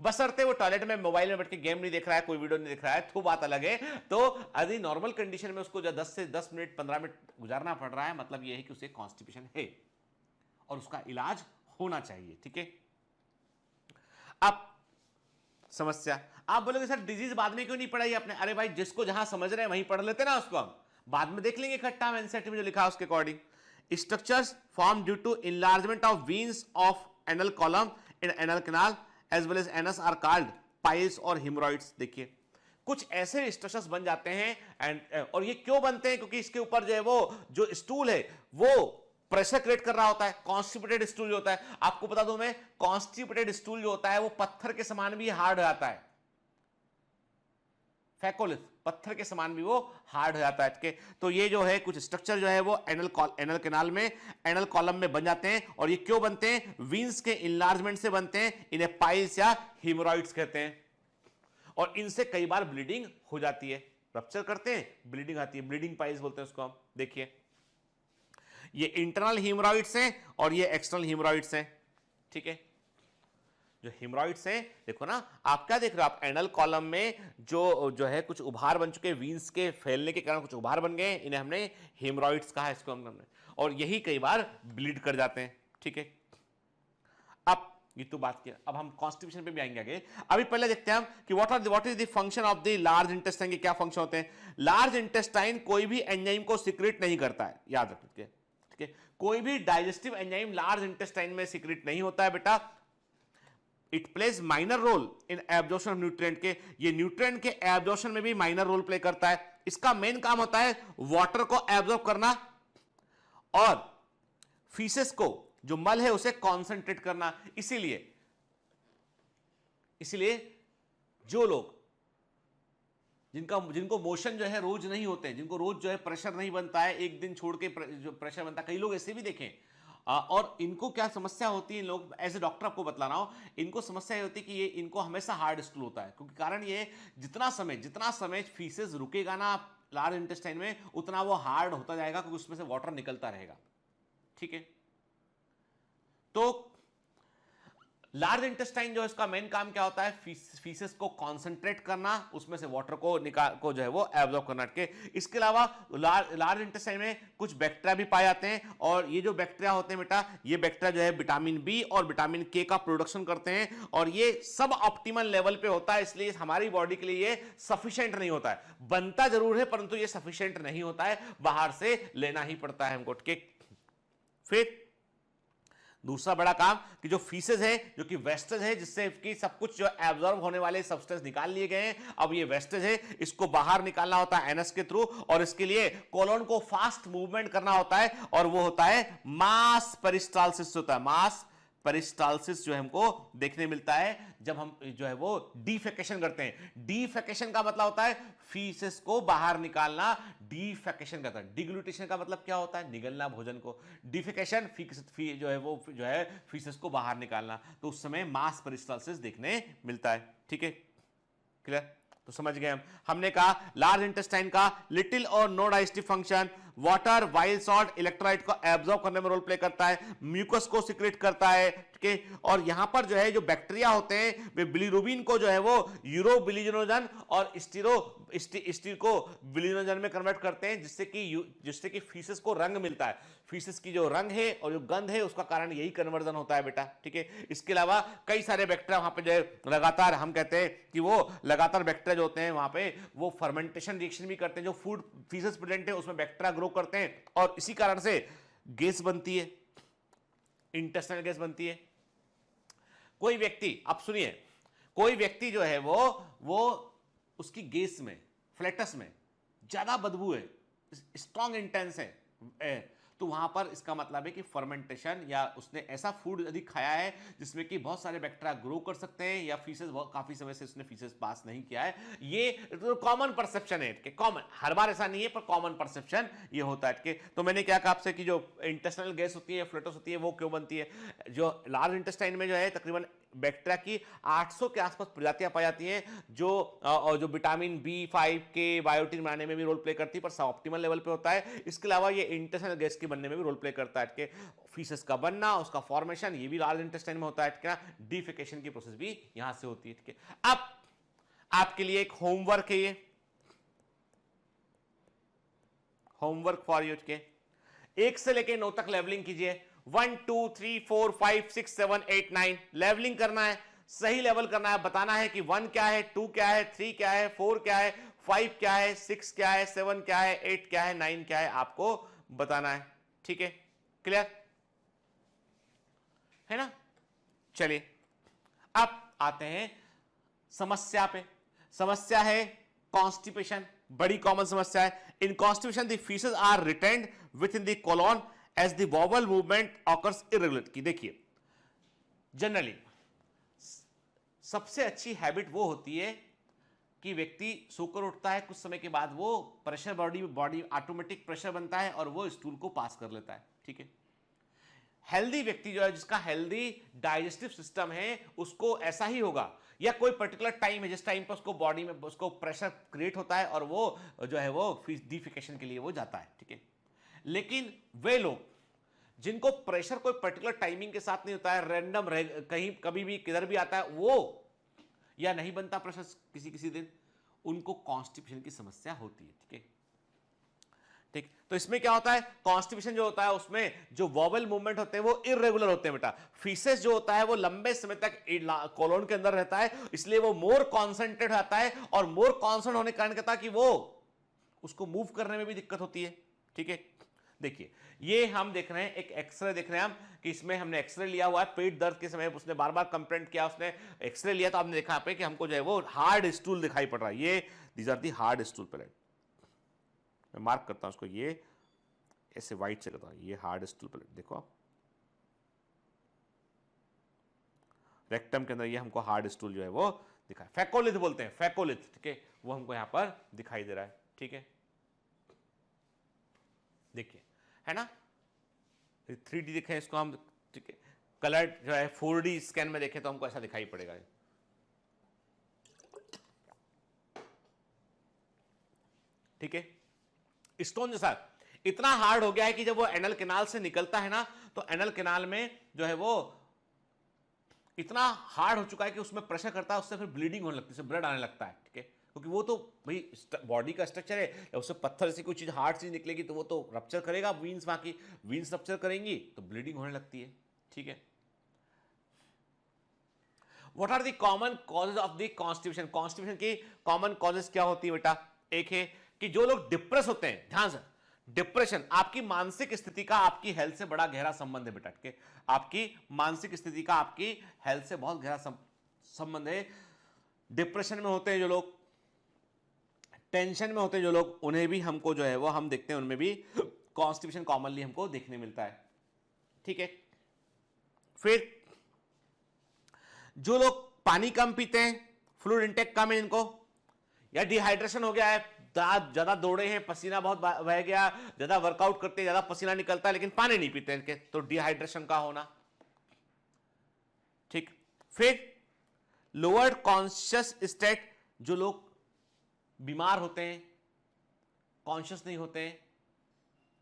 बशर्ते वो टॉयलेट में मोबाइल में बैठ के गेम नहीं देख रहा है, कोई वीडियो नहीं देख रहा है, तो बात अलग है। तो यदि नॉर्मल कंडीशन में उसको जो 10 मिनट 15 मिनट गुजारना पड़ रहा है, मतलब ये है कि उसे कॉन्स्टिपेशन है और उसका इलाज होना चाहिए। ठीक है, अब समस्या आप बोलोगे सर डिजीज बाद में क्यों नहीं पढ़ाई आपने? अरे भाई, जिसको जहां समझ रहे हैं वहीं पढ़ लेते ना, उसको हम बाद में देख लेंगे इकट्ठा में एनसीईआरटी में जो लिखा है उसके according. Structures form due to enlargement of veins of anal column in anal canal as well as anus are called piles और हिमोरॉइड्स। देखिए, कुछ ऐसे स्ट्रक्चर्स बन जाते हैं और ये क्यों बनते हैं? क्योंकि इसके ऊपर जो है वो जो स्टूल है वो प्रेशर क्रिएट कर रहा होता है। कॉन्स्टिपेटेड स्टूल जो होता है, आपको बता दूं मैं, कॉन्स्टिपेटेड स्टूल जो होता है वो पत्थर के समान भी हार्ड हो जाता है। फैकोलिथ पत्थर के समान भी वो हार्ड हो जाता है। तो ये जो है कुछ स्ट्रक्चर जो है वो एनल कैनाल में, एनल कॉलम में बन जाते हैं। और ये क्यों बनते हैं? वीन्स के इनलार्जमेंट से बनते हैं। इन्हें पाइल्स या हिमोरॉइड्स कहते हैं। और इनसे कई बार ब्लीडिंग हो जाती है, रप्चर करते हैं, ब्लीडिंग आती है, ब्लीडिंग पाइल्स बोलते हैं उसको हम। देखिए, ये इंटरनल हिमोरॉइड्स हैं और ये एक्सटर्नल हिमोरॉइड्स हैं। ठीक है, जो हिमोरॉइड्स हैं, देखो ना, आप क्या देख रहे हो? आप एनल कॉलम में जो है कुछ उभार बन चुके हैं, वीन्स के फैलने के कारण कुछ उभार बन गए, इन्हें हमने हिमोरॉइड्स कहा इसको हमने, और यही कई बार ब्लीड कर जाते हैं। ठीक है, अब ये तो बात किया, अब हम कॉन्स्टिपेशन पे भी आएंगे आगे। अभी पहले देखते हैं हम कि what is the function of the large intestine के क्या फंक्शन होते हैं। लार्ज इंटेस्टाइन कोई भी एंजाइम को सीक्रेट नहीं करता है, याद रखिए। ठीक है, कोई भी डाइजेस्टिव एंजाइम लार्ज इंटेस्टाइन में सीक्रेट नहीं होता है बेटा। It plays minor role in absorption of nutrient के, ये न्यूट्रिएंट के एब्जॉर्प्शन में भी माइनर रोल प्ले करता है। इसका मेन काम होता है वाटर को एब्जॉर्ब करना और फीसेस को, जो मल है, उसे कॉन्सेंट्रेट करना। इसीलिए जो लोग जिनको मोशन जो है रोज नहीं होते, जिनको रोज जो है प्रेशर नहीं बनता है, एक दिन छोड़ के जो प्रेशर बनता है, कई लोग ऐसे भी देखें, और इनको क्या समस्या होती है, लोग एज ए डॉक्टर आपको बतला रहा हूं, इनको समस्या ये होती है कि ये इनको हमेशा हार्ड स्टूल होता है। क्योंकि कारण ये जितना समय फीसेस रुकेगा ना लार्ज इंटेस्टाइन में, उतना वो हार्ड होता जाएगा, क्योंकि उसमें से वाटर निकलता रहेगा। ठीक है, तो लार्ज इंटेस्टाइन जो है इसका मेन काम क्या होता है? फीसेस को कॉन्सेंट्रेट करना, उसमें से वाटर को जो है वो एब्जॉर्ब करना। के इसके अलावा लार्ज इंटेस्टाइन में कुछ बैक्टीरिया भी पाए जाते हैं, और ये जो बैक्टीरिया होते हैं बेटा, ये बैक्टीरिया जो है विटामिन बी और विटामिन के का प्रोडक्शन करते हैं, और ये सब ऑप्टिमल लेवल पे होता है। इसलिए हमारी बॉडी के लिए ये सफिशिएंट नहीं होता है, बनता जरूर है परंतु ये सफिशिएंट नहीं होता है, बाहर से लेना ही पड़ता है हमको। फिर दूसरा बड़ा काम कि जो फीसेस है, जो कि वेस्टेज है, जिससे कि सब कुछ जो एब्जॉर्ब होने वाले सब्सटेंस निकाल लिए गए हैं, अब ये वेस्टेज है, इसको बाहर निकालना होता है एनस के थ्रू, और इसके लिए कोलोन को फास्ट मूवमेंट करना होता है, और वो होता है मास पेरिस्टाल्सिस होता है। मास पेरिस्टाल्सिस जो हमको देखने मिलता है जब हम जो है वो डिफेकेशन करते हैं। डिफेकेशन का मतलब होता है फीसेस को बाहर निकालना, डिफेकेशन करता है। डिग्लूटेशन का मतलब क्या होता है? निगलना भोजन को। डिफेकेशन जो है वो जो है फीसेस को बाहर निकालना, तो उस समय मास पेरिस्टाल्सिस देखने मिलता है। ठीक है, क्लियर? तो समझ गए हमने कहा लार्ज इंटेस्टाइन का लिटिल और no digestive function, water, wild salt, electrolyte को एब्जॉर्ब करने में रोल प्ले करता है, म्यूकस को सिक्रेट करता है। ठीक है, और यहां पर जो है जो बैक्टीरिया होते हैं वे बिलिरुबिन को जो है वो यूरोबिलिनोजन और स्टीरो बिलिनोजन में कन्वर्ट करते हैं, जिससे कि फीसेस को रंग मिलता है। फीसेस की जो रंग है और जो गंध है उसका कारण यही कन्वर्जन होता है बेटा। ठीक है, इसके अलावा कई सारे बैक्टीरिया वहां पे जो है लगातार, हम कहते हैं कि वो लगातार बैक्टीरिया जो होते हैं वहां पे वो फर्मेंटेशन रिएक्शन भी करते हैं। जो फूड फीसेस प्रेजेंट है उसमें बैक्टीरिया ग्रो करते हैं, और इसी कारण से गैस बनती है, इंटेस्टाइनल गैस बनती है। कोई व्यक्ति, आप सुनिए, कोई व्यक्ति जो है वो उसकी गैस में, फ्लैटस में ज्यादा बदबू है, स्ट्रॉन्ग इंटेंस है, तो वहां पर इसका मतलब है कि फर्मेंटेशन या उसने ऐसा फूड यदि खाया है जिसमें कि बहुत सारे बैक्टीरिया ग्रो कर सकते हैं, या फीसेस काफी समय से उसने फीसेस पास नहीं किया है। ये तो कॉमन परसेप्शन है कि कॉमन, हर बार ऐसा नहीं है पर कॉमन परसेप्शन ये होता है कि, तो मैंने क्या कहा आपसे कि जो इंटेस्टाइनल गैस होती है, फ्लैटस होती है, वो क्यों बनती है? जो लार्ज इंटेस्टाइन में जो है तकरीबन बैक्टीरिया की 800 के आसपास प्रजातियां पाई जाती हैं, जो विटामिन B5 के बायोटिन बनाने में भी रोल प्ले करती है, पर सब ऑप्टिमल लेवल पे होता है। इसके अलावा ये इंटेस्टाइनल गैस के बनने में भी रोल प्ले करता है कि फीसेस का बनना, उसका फॉर्मेशन, ये भी लार्ज इंटेस्टाइन में होता है कि डिफिकेशन की प्रोसेस भी यहां से होती है। ठीक है, अब आपके लिए एक होमवर्क है, ये होमवर्क फॉर यू के 1 से लेकर 9 तक लेवलिंग कीजिए। 1 2 3 4 5 6 7 8 9 लेवलिंग करना है, सही लेवल करना है, बताना है कि 1 क्या है, 2 क्या है, 3 क्या है, 4 क्या है, 5 क्या है, 6 क्या है, 7 क्या है, 8 क्या है, 9 क्या है, आपको बताना है। ठीक है, क्लियर है ना? चलिए अब आते हैं समस्या पे। समस्या है कॉन्स्टिपेशन, बड़ी कॉमन समस्या है। In constipation the faeces are retained within the colon as the bowel movement occurs irregular. की देखिए, जनरली सबसे अच्छी हैबिट वो होती है कि व्यक्ति सोकर उठता है, कुछ समय के बाद वो प्रेशर बॉडी ऑटोमेटिक प्रेशर बनता है और वो स्टूल को पास कर लेता है। ठीक है, हेल्दी व्यक्ति जो है, जिसका हेल्दी डाइजेस्टिव सिस्टम है, उसको ऐसा ही होगा, या कोई पर्टिकुलर टाइम है जिस टाइम पर उसको बॉडी में उसको प्रेशर क्रिएट होता है और वो जो है वो डिफिकेशन के लिए वो जाता है। ठीक है, लेकिन वे लोग जिनको प्रेशर कोई पर्टिकुलर टाइमिंग के साथ नहीं होता है, रैंडम कहीं कभी भी किधर भी आता है वो, या नहीं बनता प्रेशर किसी किसी दिन, उनको कॉन्स्टिपेशन की समस्या होती है। ठीक है, ठीक, तो इसमें क्या होता है, कॉन्स्टिपेशन जो होता है उसमें जो वॉवल मूवमेंट होते हैं वो इरेगुलर होते हैं बेटा। फीसेस जो होता है वो लंबे समय तक कोलोन के अंदर रहता है, इसलिए वो मोर कॉन्सेंट्रेट आता है, और मोर कॉन्सेंट्रेट होने के कारण कहता है कि वो उसको मूव करने में भी दिक्कत होती है। ठीक है, देखिए ये हम देख रहे हैं, एक एक्सरे देख रहे हैं हम कि इसमें हमने एक्सरे लिया हुआ है, पेट दर्द के समय उसने बार बार कंप्लेंट किया, उसने एक्सरे लिया तो आपने देखा यहाँ पे कि हमको जो है वो हार्ड स्टूल दिखाई पड़ रहा है। ये these are the hard stool pellet, मैं मार्क करता हूं उसको, ये ऐसे व्हाइट से करता हूं, ये हार्ड स्टूल पैलेट देखो आप, रेक्टम के अंदर ये हमको हार्ड स्टूल जो है वो दिखा, फैकोलिथ बोलते हैं, फैकोलिथ। ठीक है, वो हमको यहां पर दिखाई दे रहा है। ठीक है, देखिए है ना, 3D देखें इसको हम। ठीक है, कलर जो है 4D स्कैन में देखें तो हमको ऐसा दिखाई पड़ेगा। ठीक है, स्टोन जैसा इतना हार्ड हो गया है कि जब वो एनल कैनाल से निकलता है ना, तो एनल कैनाल में जो है वो इतना हार्ड हो चुका है कि उसमें प्रेशर करता है, उससे फिर ब्लीडिंग होने लगती है, उससे ब्लड आने लगता है। ठीक है, क्योंकि वो तो भाई बॉडी का स्ट्रक्चर है, या उससे पत्थर से कोई चीज हार्ड चीज निकलेगी तो वो तो रप्चर करेगा, वीन्स वहां की वीन्स रप्चर करेंगी तो ब्लीडिंग होने लगती है। ठीक है, what are the common causes of the constipation? Constipation की कॉमन कॉजेज क्या होती है बेटा? एक है कि जो लोग डिप्रेस होते हैं, ध्यान से, डिप्रेशन आपकी मानसिक स्थिति का आपकी हेल्थ से बड़ा गहरा संबंध है बेटा। ठीक है, आपकी मानसिक स्थिति का आपकी हेल्थ से बहुत गहरा संबंध है। डिप्रेशन में होते हैं जो लोग, टेंशन में होते हैं जो लोग, उन्हें भी हमको जो है वो हम देखते हैं, उनमें भी कॉन्स्टिपेशन कॉमनली हमको देखने मिलता है। ठीक है, फिर जो लोग पानी कम पीते हैं, फ्लूइड इंटेक कम है इनको, या डिहाइड्रेशन हो गया है, ज्यादा दौड़े हैं, पसीना बहुत बह गया, ज्यादा वर्कआउट करते हैं, ज्यादा पसीना निकलता है लेकिन पानी नहीं पीते इनके, तो डिहाइड्रेशन का होना। ठीक, फिर लोअर्ड कॉन्शियस स्टेट, जो लोग बीमार होते हैं, कॉन्शियस नहीं होते हैं,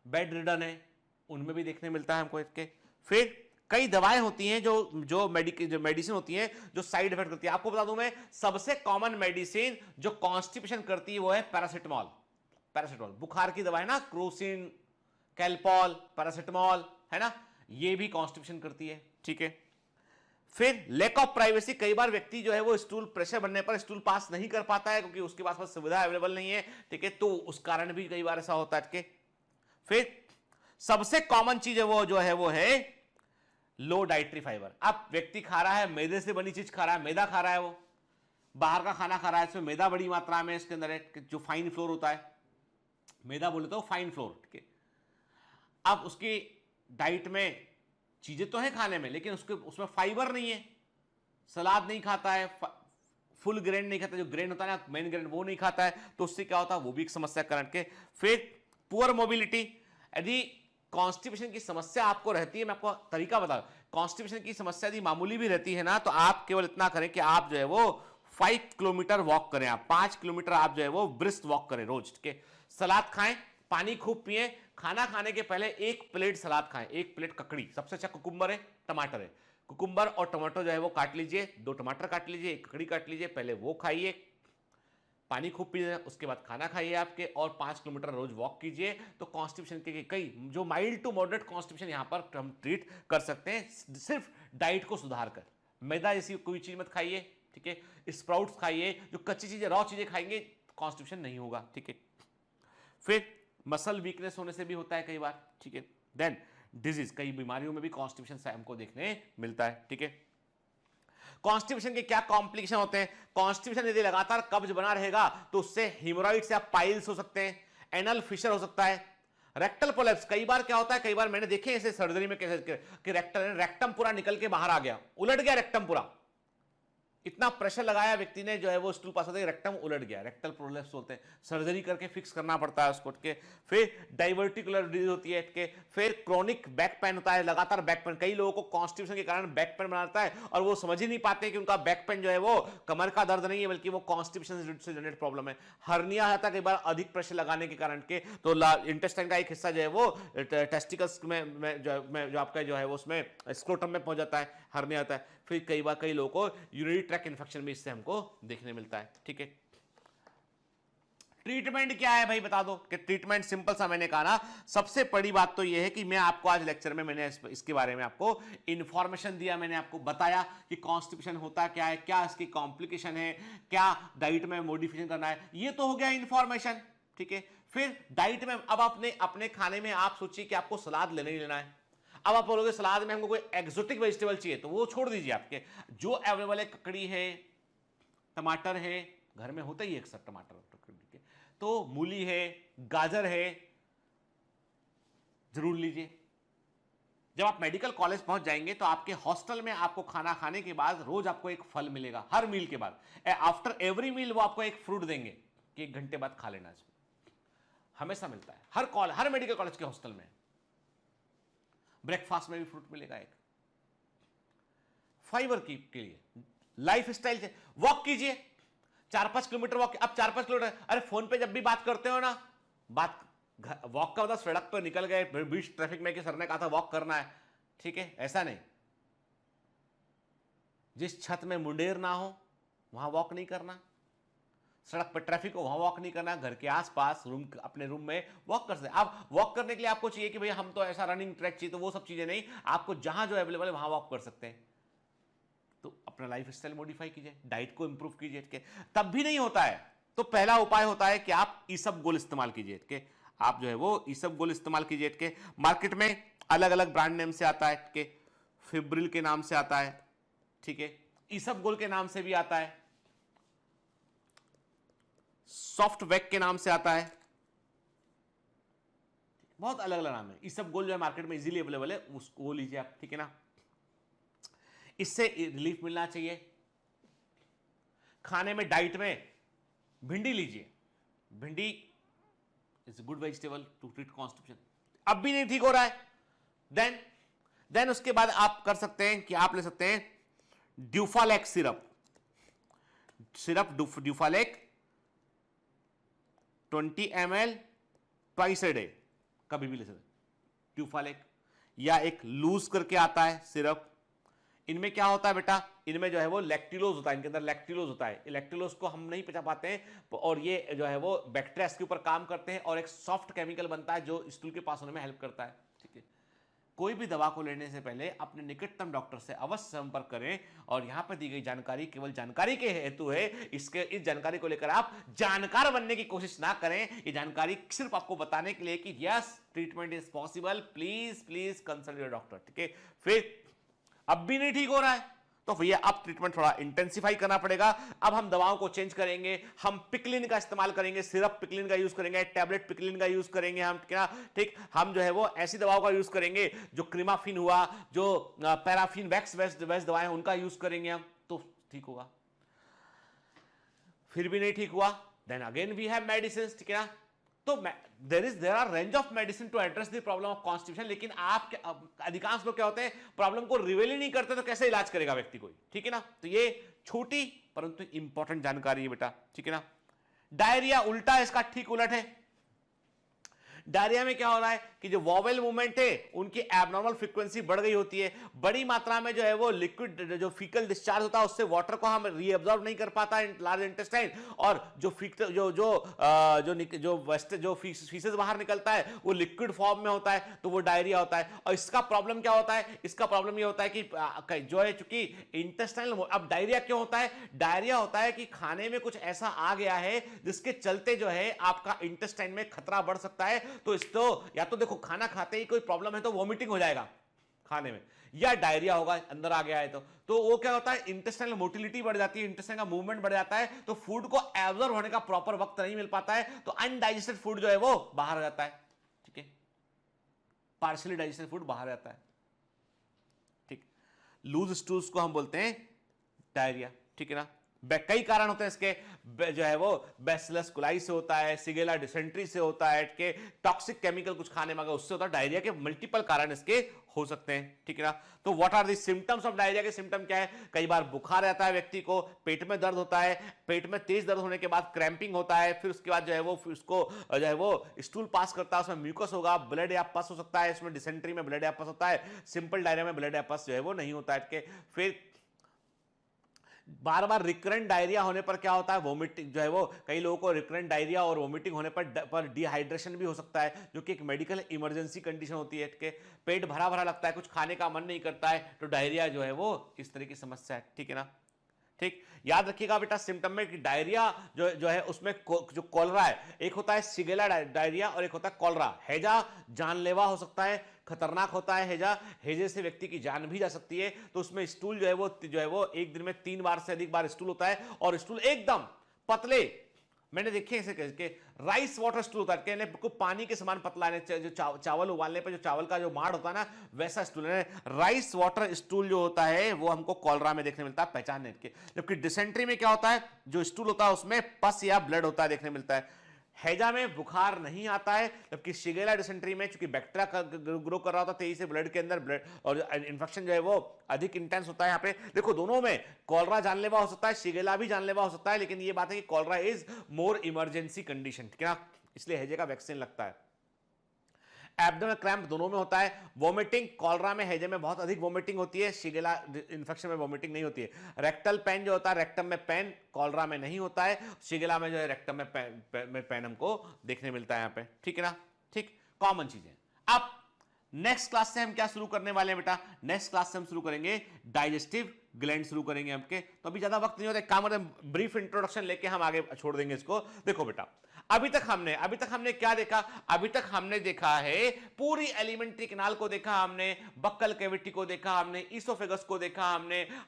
बेड रिडन है, उनमें भी देखने मिलता है हमको इसके। फिर कई दवाएं होती हैं जो मेडिसिन होती हैं जो साइड इफेक्ट करती है। आपको बता दूं मैं, सबसे कॉमन मेडिसिन जो कॉन्स्टिपेशन करती है वो है पैरासिटामोल। पैरासिटामोल बुखार की दवा है ना, क्रोसिन, कैल्पॉल, पैरासिटामोल है ना, ये भी कॉन्स्टिपेशन करती है। ठीक है, फिर लैक ऑफ प्राइवेसी, कई बार व्यक्ति जो है वो स्टूल प्रेशर बनने पर स्टूल पास नहीं कर पाता है क्योंकि उसके पास सुविधा अवेलेबल नहीं है। ठीक है, तो उस कारण भी कई बार ऐसा होता है। फिर सबसे कॉमन चीज है वो है लो डाइटरी फाइबर। अब व्यक्ति खा रहा है मैदे से बनी चीज खा रहा है, मैदा खा रहा है, वो बाहर का खाना खा रहा है, इसमें मैदा बड़ी मात्रा में इसके अंदर है, जो फाइन फ्लोर होता है, मैदा बोले तो फाइन फ्लोर, ठीक है। अब उसकी डाइट में चीजें तो है खाने में, लेकिन उसमें फाइबर नहीं है, सलाद नहीं खाता है, फुल ग्रेन नहीं खाता, जो ग्रेन होता है ना मेन ग्रेन वो नहीं खाता है, तो उससे क्या होता है, वो भी एक समस्या करंट के। फिर पुअर मोबिलिटी, यदि कॉन्स्टिपेशन की समस्या आपको रहती है, मैं आपको तरीका बता दूं, कॉन्स्टिपेशन की समस्या यदि मामूली भी रहती है ना, तो आप केवल इतना करें कि आप जो है वो 5 किलोमीटर वॉक करें, आप 5 किलोमीटर आप जो है वो ब्रिस्क वॉक करें रोज, ठीक है। सलाद खाएं, पानी खूब पिए, खाना खाने के पहले 1 प्लेट सलाद खाएं, 1 प्लेट ककड़ी, सबसे अच्छा कुकुम्बर है, टमाटर है, कुकुम्बर और टमाटर जो है वो काट लीजिए, 2 टमाटर काट लीजिए, 1 ककड़ी काट लीजिए, पहले वो खाइए, पानी खूब पीजिए, उसके बाद खाना खाइए आपके, और 5 किलोमीटर रोज वॉक कीजिए। तो कॉन्स्टिपेशन के कई जो माइल्ड टू मॉडरेट कॉन्स्टिपेशन यहां पर हम ट्रीट कर सकते हैं, सिर्फ डाइट को सुधार कर। मैदा जैसी कोई चीज मत खाइए, ठीक है, स्प्राउट्स खाइए, जो कच्ची चीजें रॉ चीजें खाएंगे कॉन्स्टिपेशन नहीं होगा, ठीक है। फिर मसल वीकनेस होने से भी होता है कई बार, ठीक है। देन डिजीज, कई बीमारियों में भी कॉन्स्टिपेशन से हमको देखने मिलता है, ठीक है। कॉन्स्टिपेशन के क्या कॉम्प्लिकेशन होते हैं? कॉन्स्टिपेशन यदि लगातार कब्ज बना रहेगा तो उससे हिमोरॉइड्स या पाइल्स हो सकते हैं, एनल फिशर हो सकता है, रेक्टल कोलैप्स। कई बार क्या होता है, कई बार मैंने देखे ऐसे सर्जरी में कैसे कि रेक्टम पूरा निकल के बाहर आ गया, उलट गया रेक्टम पूरा, इतना प्रेशर लगाया व्यक्ति ने, जो है वो स्टूल पास होते रेक्टम उलट गया, रेक्टल प्रोलेप्स बोलते हैं, सर्जरी करके फिक्स करना पड़ता है उसको, के। फिर डाइवर्टिकुलर डिजीज होती है, के। फिर क्रोनिक बैक पेन होता है, लगातार बैक पेन, कई लोगों को कॉन्स्टिपेशन के कारण बैक पेन बनाता है और वो समझ ही नहीं पाते कि उनका बैक पेन जो है वो कमर का दर्द नहीं है, बल्कि वो कॉन्स्टिपेशन से जनरेट प्रॉब्लम है। हर्निया आता है कई बार अधिक प्रेशर लगाने के कारण के, तो इंटेस्टाइन का एक हिस्सा जो है वो टेस्टिकल्स में जो आपका जो है वो उसमें स्क्रोटम में पहुंच जाता है, हर्निया आता है। फिर कई बार कई लोगों को यूरिनरी ट्रैक्ट इन्फेक्शन भी इससे हमको देखने मिलता है, ठीक है। ट्रीटमेंट क्या है भाई बता दो, कि ट्रीटमेंट सिंपल सा मैंने कहा ना, सबसे बड़ी बात तो यह है कि मैं आपको आज लेक्चर में मैंने इसके बारे में आपको इंफॉर्मेशन दिया, मैंने आपको बताया कि कॉन्स्टिपेशन होता क्या है, क्या इसकी कॉम्प्लिकेशन है, क्या डाइट में मॉडिफिकेशन करना है, ये तो हो गया इंफॉर्मेशन, ठीक है। फिर डाइट में अब अपने खाने में आप सोचिए कि आपको सलाद लेना ही लेना है। अब आप बोलोगे सलाद में हमको कोई एक्सोटिक वेजिटेबल चाहिए, तो वो छोड़ दीजिए, आपके जो अवेलेबल है, ककड़ी है, टमाटर है, घर में होता ही है अक्सर टमाटर, तो मूली है, गाजर है, जरूर लीजिए। जब आप मेडिकल कॉलेज पहुंच जाएंगे तो आपके हॉस्टल में आपको खाना खाने के बाद रोज आपको एक फल मिलेगा, हर मील के बाद, आफ्टर एवरी मील वो आपको एक फ्रूट देंगे कि 1 घंटे बाद खा लेना, इसमें हमेशा मिलता है, हर मेडिकल कॉलेज के हॉस्टल में। ब्रेकफास्ट में भी फ्रूट मिलेगा एक, फाइबर के लिए। लाइफ स्टाइल से वॉक कीजिए, 4-5 किलोमीटर वॉक। अब 4-5 किलोमीटर, अरे फोन पे जब भी बात करते हो ना, वॉक का मतलब सड़क पर निकल गए बीच ट्रैफिक में कि सर ने कहा था वॉक करना है, ठीक है, ऐसा नहीं। जिस छत में मुंडेर ना हो वहां वॉक नहीं करना, सड़क पर ट्रैफिक हो वहां वॉक नहीं करना, घर के आसपास अपने रूम में वॉक कर सकते हैं। आप वॉक करने के लिए आपको चाहिए कि भाई हम तो ऐसा रनिंग ट्रैक चाहिए, तो वो सब चीजें नहीं, आपको जहां जो अवेलेबल है वहां वॉक कर सकते हैं। तो अपना लाइफ स्टाइल मॉडिफाई कीजिए, डाइट को इंप्रूव कीजिए, तब भी नहीं होता है तो पहला उपाय होता है कि आप ईसबगोल इस्तेमाल कीजिए, के आप जो है वो ईसबगोल इस्तेमाल कीजिए, के मार्केट में अलग अलग ब्रांड नेम से आता है, के फिब्रिल के नाम से आता है, ठीक है, ईसबगोल के नाम से भी आता है, सॉफ्ट वैक के नाम से आता है, बहुत अलग अलग नाम है। ईसबगोल जो है मार्केट में इजीली अवेलेबल है, उसको वो लीजिए आप, ठीक है ना। इससे रिलीफ मिलना चाहिए। खाने में डाइट में भिंडी लीजिए, bhindi is good vegetable to treat constipation. अब भी नहीं ठीक हो रहा है, देन उसके बाद आप कर सकते हैं कि आप ले सकते हैं Duphalac syrup Duphalac 20 ml twice a day, कभी भी ले सकते हैं ड्यूफालेक, या एक लूज करके आता है सिरप। इनमें क्या होता है बेटा, इनमें जो है वो लैक्टिलोज होता है, इनके अंदर लैक्टिलोज होता है, लैक्टिलोज को हम नहीं पचा पाते हैं, और ये जो है वो बैक्टीरिया के ऊपर काम करते हैं और एक सॉफ्ट केमिकल बनता है जो स्टूल के पास होने में हेल्प करता है, ठीक है। कोई भी दवा को लेने से पहले अपने निकटतम डॉक्टर से अवश्य संपर्क करें। और यहां पर दी गई जानकारी केवल जानकारी के हेतु है, इस जानकारी को लेकर आप जानकार बनने की कोशिश ना करें। ये जानकारी सिर्फ आपको बताने के लिए कि yes treatment is possible, please please consult your doctor. ठीक है, फिर अब भी नहीं ठीक हो रहा है तो भैया अब ट्रीटमेंट थोड़ा इंटेंसिफाई करना पड़ेगा। अब हम दवाओं को चेंज करेंगे, हम पिकलिन का इस्तेमाल करेंगे, सिरप पिकलिन का यूज करेंगे, टैबलेट पिकलिन का यूज करेंगे हम, क्या ठीक। हम जो है वो ऐसी दवाओं का यूज करेंगे जो क्रीमाफिन हुआ, जो पैराफिन वैक्स वेस्ट दवाएं उनका यूज करेंगे हम, तो ठीक होगा। फिर भी नहीं ठीक हुआ, then again we have medicine, ठीक है ना। तो there are range of medicine to address the problem of constipation. लेकिन आप अधिकांश लोग क्या होते हैं, प्रॉब्लम को रिवील ही नहीं करते, तो कैसे इलाज करेगा व्यक्ति कोई, ठीक है ना। तो ये छोटी परंतु इंपॉर्टेंट जानकारी है बेटा, ठीक है ना। डायरिया उल्टा है, इसका ठीक उलट है। डायरिया में क्या हो रहा है कि जो वॉवेल मूवमेंट है उनकी एबनॉर्मल फ्रीक्वेंसी बढ़ गई होती है, बड़ी मात्रा में जो है वो लिक्विड जो फीकल डिस्चार्ज होता है उससे वाटर को हम रीअब्सॉर्ब नहीं कर पाता लार्ज इंटेस्टाइन, और जो फीसेस बाहर निकलता है वो लिक्विड फॉर्म में होता है, तो वो डायरिया होता है। और इसका प्रॉब्लम क्या होता है, इसका प्रॉब्लम ये होता है कि जो है चूंकि इंटेस्टाइनल, अब डायरिया क्यों होता है, डायरिया होता है कि खाने में कुछ ऐसा आ गया है जिसके चलते जो है आपका इंटेस्टाइन में खतरा बढ़ सकता है। तो इसको या तो देखो खाना खाते ही कोई प्रॉब्लम है तो वॉमिटिंग हो जाएगा खाने में, या डायरिया होगा अंदर आ गया है तो वो क्या होता है, इंटेस्टाइनल मोटिलिटी बढ़ जाती है, इंटेस्टाइन का मूवमेंट बढ़ जाता है, तो फूड को एब्जॉर्ब होने का प्रॉपर वक्त नहीं मिल पाता है, तो अनडाइजेस्टेड फूड जो है वो बाहर आ जाता है, ठीक है, पार्शियली डाइजेस्टेड फूड बाहर आता है, ठीक। लूज स्टूल्स को हम बोलते हैं डायरिया, ठीक है ना। कई कारण होते हैं इसके, जो है वो बैसिलस कोलाई से होता है, सिगेला डिसेंट्री से होता है, के टॉक्सिक केमिकल कुछ खाने में उससे होता है, डायरिया के मल्टीपल कारण इसके हो सकते हैं, ठीक है ना। तो what are the symptoms of diarrhoea, के सिम्टम क्या है, कई बार बुखार रहता है व्यक्ति को, पेट में दर्द होता है, पेट में तेज दर्द होने के बाद क्रैम्पिंग होता है, फिर उसके बाद जो है वो उसको जो है वो स्टूल पास करता है, उसमें म्यूकस होगा, ब्लड या पस हो सकता है, इसमें डिसेंट्री में ब्लड या पस होता है, सिंपल डायरिया में ब्लड या पस जो है वो नहीं होता है। फिर बार बार रिकरेंट डायरिया होने पर क्या होता है, वोमिटिंग जो है वो, कई लोगों को रिकरेंट डायरिया और वोमिटिंग होने पर डिहाइड्रेशन भी हो सकता है, जो कि एक मेडिकल इमरजेंसी कंडीशन होती है, कि पेट भरा भरा लगता है, कुछ खाने का मन नहीं करता है, तो डायरिया जो है वो इस तरह की समस्या है, ठीक है ना। ठीक, याद रखिएगा बेटा सिम्टम में कि डायरिया जो है उसमें जो कॉलरा है, एक होता है सिगेला डायरिया और एक होता है कॉलरा। हैजा जानलेवा हो सकता है, खतरनाक होता है हैजा, हैजे से व्यक्ति की जान भी जा सकती है। तो उसमें स्टूल जो है वो एक दिन में 3 बार से अधिक बार स्टूल होता है, और स्टूल एकदम पतले, मैंने देखे ऐसे के राइस वाटर स्टूल होता है, बिल्कुल पानी के समान पतला है, जो चावल उबालने पे जो चावल का जो माड़ होता है ना, वैसा स्टूल है। राइस वाटर स्टूल जो होता है वो हमको कॉलरा में देखने मिलता है पहचानने के। जबकि डिसेंट्री में क्या होता है, जो स्टूल होता है उसमें पस या ब्लड होता है देखने मिलता है। हैजा में बुखार नहीं आता है, जबकि शिगेला डिसेंट्री में चूंकि बैक्टीरिया ग्रो कर रहा होता है तेजी से ब्लड के अंदर, ब्लड और इन्फेक्शन जो है वो अधिक इंटेंस होता है। यहाँ पे देखो दोनों में कॉलरा जानलेवा हो सकता है, शिगेला भी जानलेवा हो सकता है, लेकिन ये बात है कि cholera is more emergency condition, ठीक है ना, इसलिए हैजे का वैक्सीन लगता है। एब्डोमेनल क्रैम्प दोनों में होता है। वोमिटिंग कॉलरा में हैजे में बहुत अधिक वोमिटिंग होती है, शिगेला इन्फेक्शन में वोमिटिंग नहीं होती है। रेक्टल पेन जो होता है, रेक्टम में पेन कॉलरा में नहीं होता है, शिगेला में जो है रेक्टम में पेन हमको देखने मिलता है यहाँ पे, ठीक है ना। ठीक, कॉमन चीजें। अब नेक्स्ट क्लास से हम क्या शुरू करने वाले हैं बेटा, नेक्स्ट क्लास से हम शुरू करेंगे डाइजेस्टिव ग्लैंड शुरू करेंगे हमके। तो अभी ज्यादा वक्त नहीं होता, काम करते हैं ब्रीफ इंट्रोडक्शन लेके हम आगे छोड़ देंगे इसको। देखो बेटा अभी तक हमने क्या देखा, अभी तक हमने देखा है पूरी एलिमेंट्री कैनाल को देखा, हमने बक्कल कैविटी को देखा, हमने ईसोफेगस को देखा,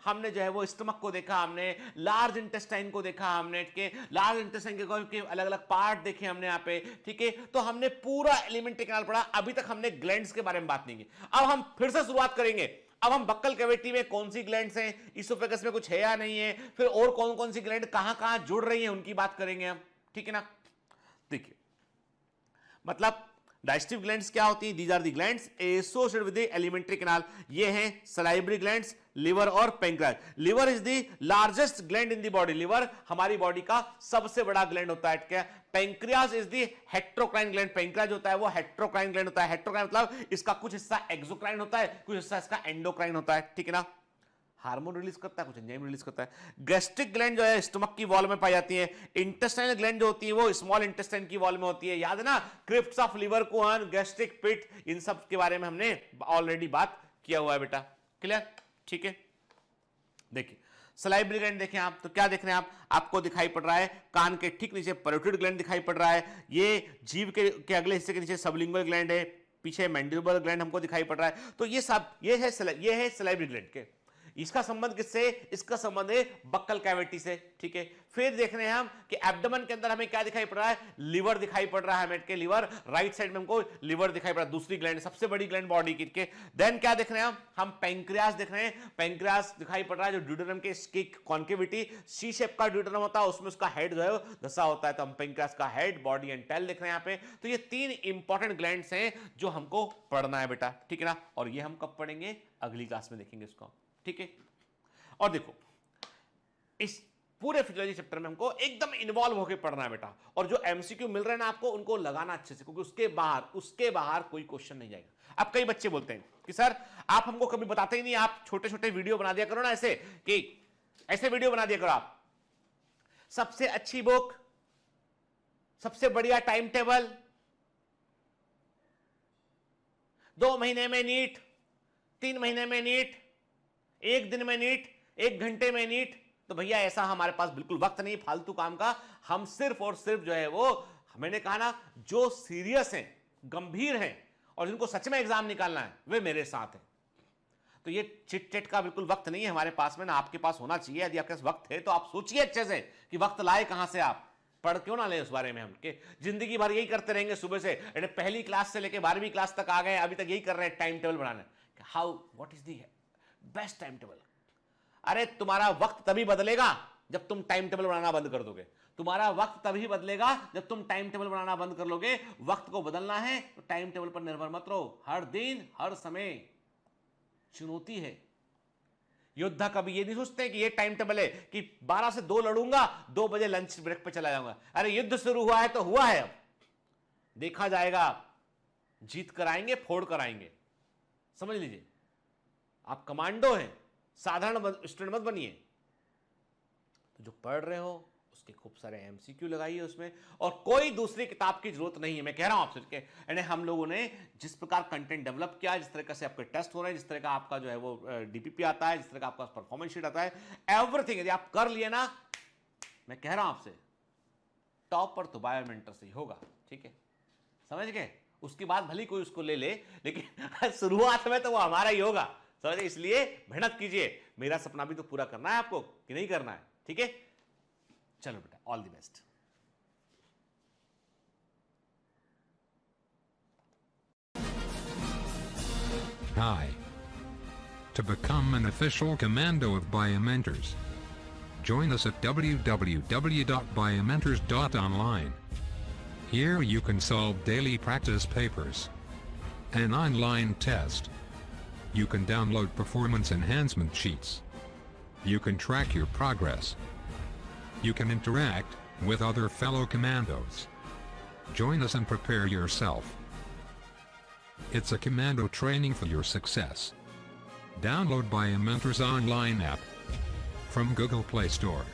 हमने जो है वो स्टमक को देखा, हमने लार्ज इंटेस्टाइन को देखा, हमने के लार्ज इंटेस्टाइन के अलग अलग पार्ट देखे हमने यहाँ पे, ठीक है। तो हमने पूरा एलिमेंट्री कैनाल पढ़ा, अभी तक हमने ग्लैंड्स के बारे में बात नहीं की। अब हम फिर से शुरुआत करेंगे। अब हम बक्कल कैविटी में कौन सी ग्लैंड्स हैं, ईसोफेगस में कुछ है या नहीं है, फिर और कौन कौन सी ग्लैंड कहां जुड़ रही है उनकी बात करेंगे हम, ठीक है ना। देखिए मतलब डाइजेस्टिव ग्लैंड्स क्या होती हैं, these are the glands associated with the alimentary canal. ये हैं सलाइवरी ग्लैंड्स, लिवर और pancreas. Liver is the largest gland in the body, liver हमारी बॉडी का सबसे बड़ा ग्लैंड होता है, क्या। Pancreas is the heterocrine gland, pancreas होता है वो हेट्रोक्राइन ग्लैंड होता है। हेट्रोक्राइन मतलब इसका कुछ हिस्सा एक्सोक्राइन होता है, कुछ हिस्सा इसका एंडोक्राइन होता है, ठीक है ना। हार्मोन रिलीज करता है, कुछ एंजाइम रिलीज करता है। गैस्ट्रिक ग्लैंड जो है स्टमक की वॉल में पाई जाती है। इंटेस्टाइनल ग्लैंड जो होती है वो स्मॉल इंटेस्टाइन की वॉल में होती है। याद है ना, crypts of Lieberkuhn, gastric pit, इन सब के बारे में हमने ऑलरेडी बात किया हुआ है बेटा। क्लियर? ठीक है। देखिए सलाइवरी ग्लैंड देखें आप तो क्या देख रहे हैं आप, आपको दिखाई पड़ रहा है कान के ठीक नीचे पैरोटिड ग्लैंड दिखाई पड़ रहा है। ये जीभ के अगले हिस्से के नीचे सबलिंगुअल ग्लैंड है, पीछे मैंडिबुलर ग्लैंड हमको दिखाई पड़ रहा है। तो ये सब ये है सलाइवरी ग्लैंड के। इसका संबंध किससे? इसका संबंध है बक्कल कैविटी से। ठीक है। फिर देख रहे हैं हम कि एब्डोमेन के अंदर हमें क्या दिखाई पड़ रहा है, लिवर दिखाई पड़ रहा है। हमें के लिवर राइट साइड में हमको लिवर दिखाई पड़ रहा है, दूसरी ग्लैंड, सबसे बड़ी ग्लैंड बॉडी की। देन क्या देख रहे हैं हम पैंक्रियास देख रहे हैं। पैंक्रियास दिखाई पड़ रहा है जो ड्यूडेनम के इसकी कॉन्केविटी सी शेप का ड्यूडेनम होता है, उसमें उसका हेड जो है धसा होता है। तो हम पैंक्रियास का हेड, बॉडी एंड टेल देख रहे हैं यहाँ पे। तो ये 3 इंपॉर्टेंट ग्लैंड्स हैं जो हमको पढ़ना है बेटा। ठीक है ना। और ये हम कब पढ़ेंगे? अगली क्लास में देखेंगे इसको। ठीक है। और देखो इस पूरे फिजियोलॉजी चैप्टर में हमको एकदम इन्वॉल्व होकर पढ़ना है बेटा। और जो एमसीक्यू मिल रहे हैं ना आपको, उनको लगाना अच्छे से, क्योंकि उसके बाहर कोई क्वेश्चन नहीं जाएगा। अब कई बच्चे बोलते हैं कि सर आप हमको कभी बताते ही नहीं, आप छोटे छोटे वीडियो बना दिया करो ना, ऐसे वीडियो बना दिया करो आप। सबसे अच्छी बुक, सबसे बढ़िया टाइम टेबल, 2 महीने में नीट, 3 महीने में नीट, 1 दिन में नीट, 1 घंटे में नीट। तो भैया ऐसा हमारे पास बिल्कुल वक्त नहीं फालतू काम का। हम सिर्फ और सिर्फ जो है वो, मैंने कहा ना, जो सीरियस हैं, गंभीर हैं और जिनको सच में एग्जाम निकालना है वे मेरे साथ हैं। तो ये चिट चैट का बिल्कुल वक्त नहीं है हमारे पास में ना, आपके पास होना चाहिए। यदि आपके पास वक्त है तो आप सोचिए अच्छे से कि वक्त लाए कहां से, आप पढ़ क्यों ना ले उस बारे में। हम के जिंदगी भर यही करते रहेंगे, सुबह से पहली क्लास से लेकर 12वीं क्लास तक आ गए, अभी तक यही कर रहे हैं, time table banana. How, what is the best time table? अरे तुम्हारा वक्त तभी बदलेगा जब तुम टाइम टेबल बनाना बंद कर दोगे। तुम्हारा वक्त तभी बदलेगा जब तुम टाइम टेबल बनाना बंद कर लोगे। वक्त को बदलना है तो टाइम टेबल पर निर्भर मत रहो। हर दिन हर समय चुनौती है। योद्धा कभी ये नहीं सोचते कि ये टाइम टेबल है कि 12 से 2 लड़ूंगा, 2 बजे लंच ब्रेक पे चला जाऊंगा। अरे युद्ध शुरू हुआ है तो हुआ है, अब देखा जाएगा। जीत कर आएंगे, फोड़ कर आएंगे, समझ लीजिए। आप कमांडो हैं, साधारण स्टूडेंट मत बनिए। तो जो पढ़ रहे हो उसके खूब सारे एमसीक्यू लगाइए उसमें, और कोई दूसरी किताब की जरूरत नहीं है। मैं कह रहा हूं आपसे, यानी हम लोगों ने जिस प्रकार कंटेंट डेवलप किया, जिस तरह से आपके टेस्ट हो रहे हैं, जिस तरह का आपका जो है वो डीपीपी आता है, जिस तरह का आपका परफॉर्मेंस शीट आता है, एवरीथिंग यदि आप कर लिए ना, मैं कह रहा हूं आपसे, टॉप पर तो बायोमेंटर से ही होगा। ठीक है, समझ गए? उसके बाद भले कोई उसको ले ले, लेकिन शुरुआत में तो वो हमारा ही होगा, समझे? इसलिए मेहनत कीजिए। मेरा सपना भी तो पूरा करना है आपको, कि नहीं करना है? ठीक है, चलो बेटा, all the best. Hi. To become an official commando of Biomentors, join us at www.biomentors.online. Here you can solve daily practice papers, an online test. You can download performance enhancement sheets. You can track your progress. You can interact with other fellow commandos. Join us and prepare yourself. It's a commando training for your success. Download Biomentors online app from Google Play Store.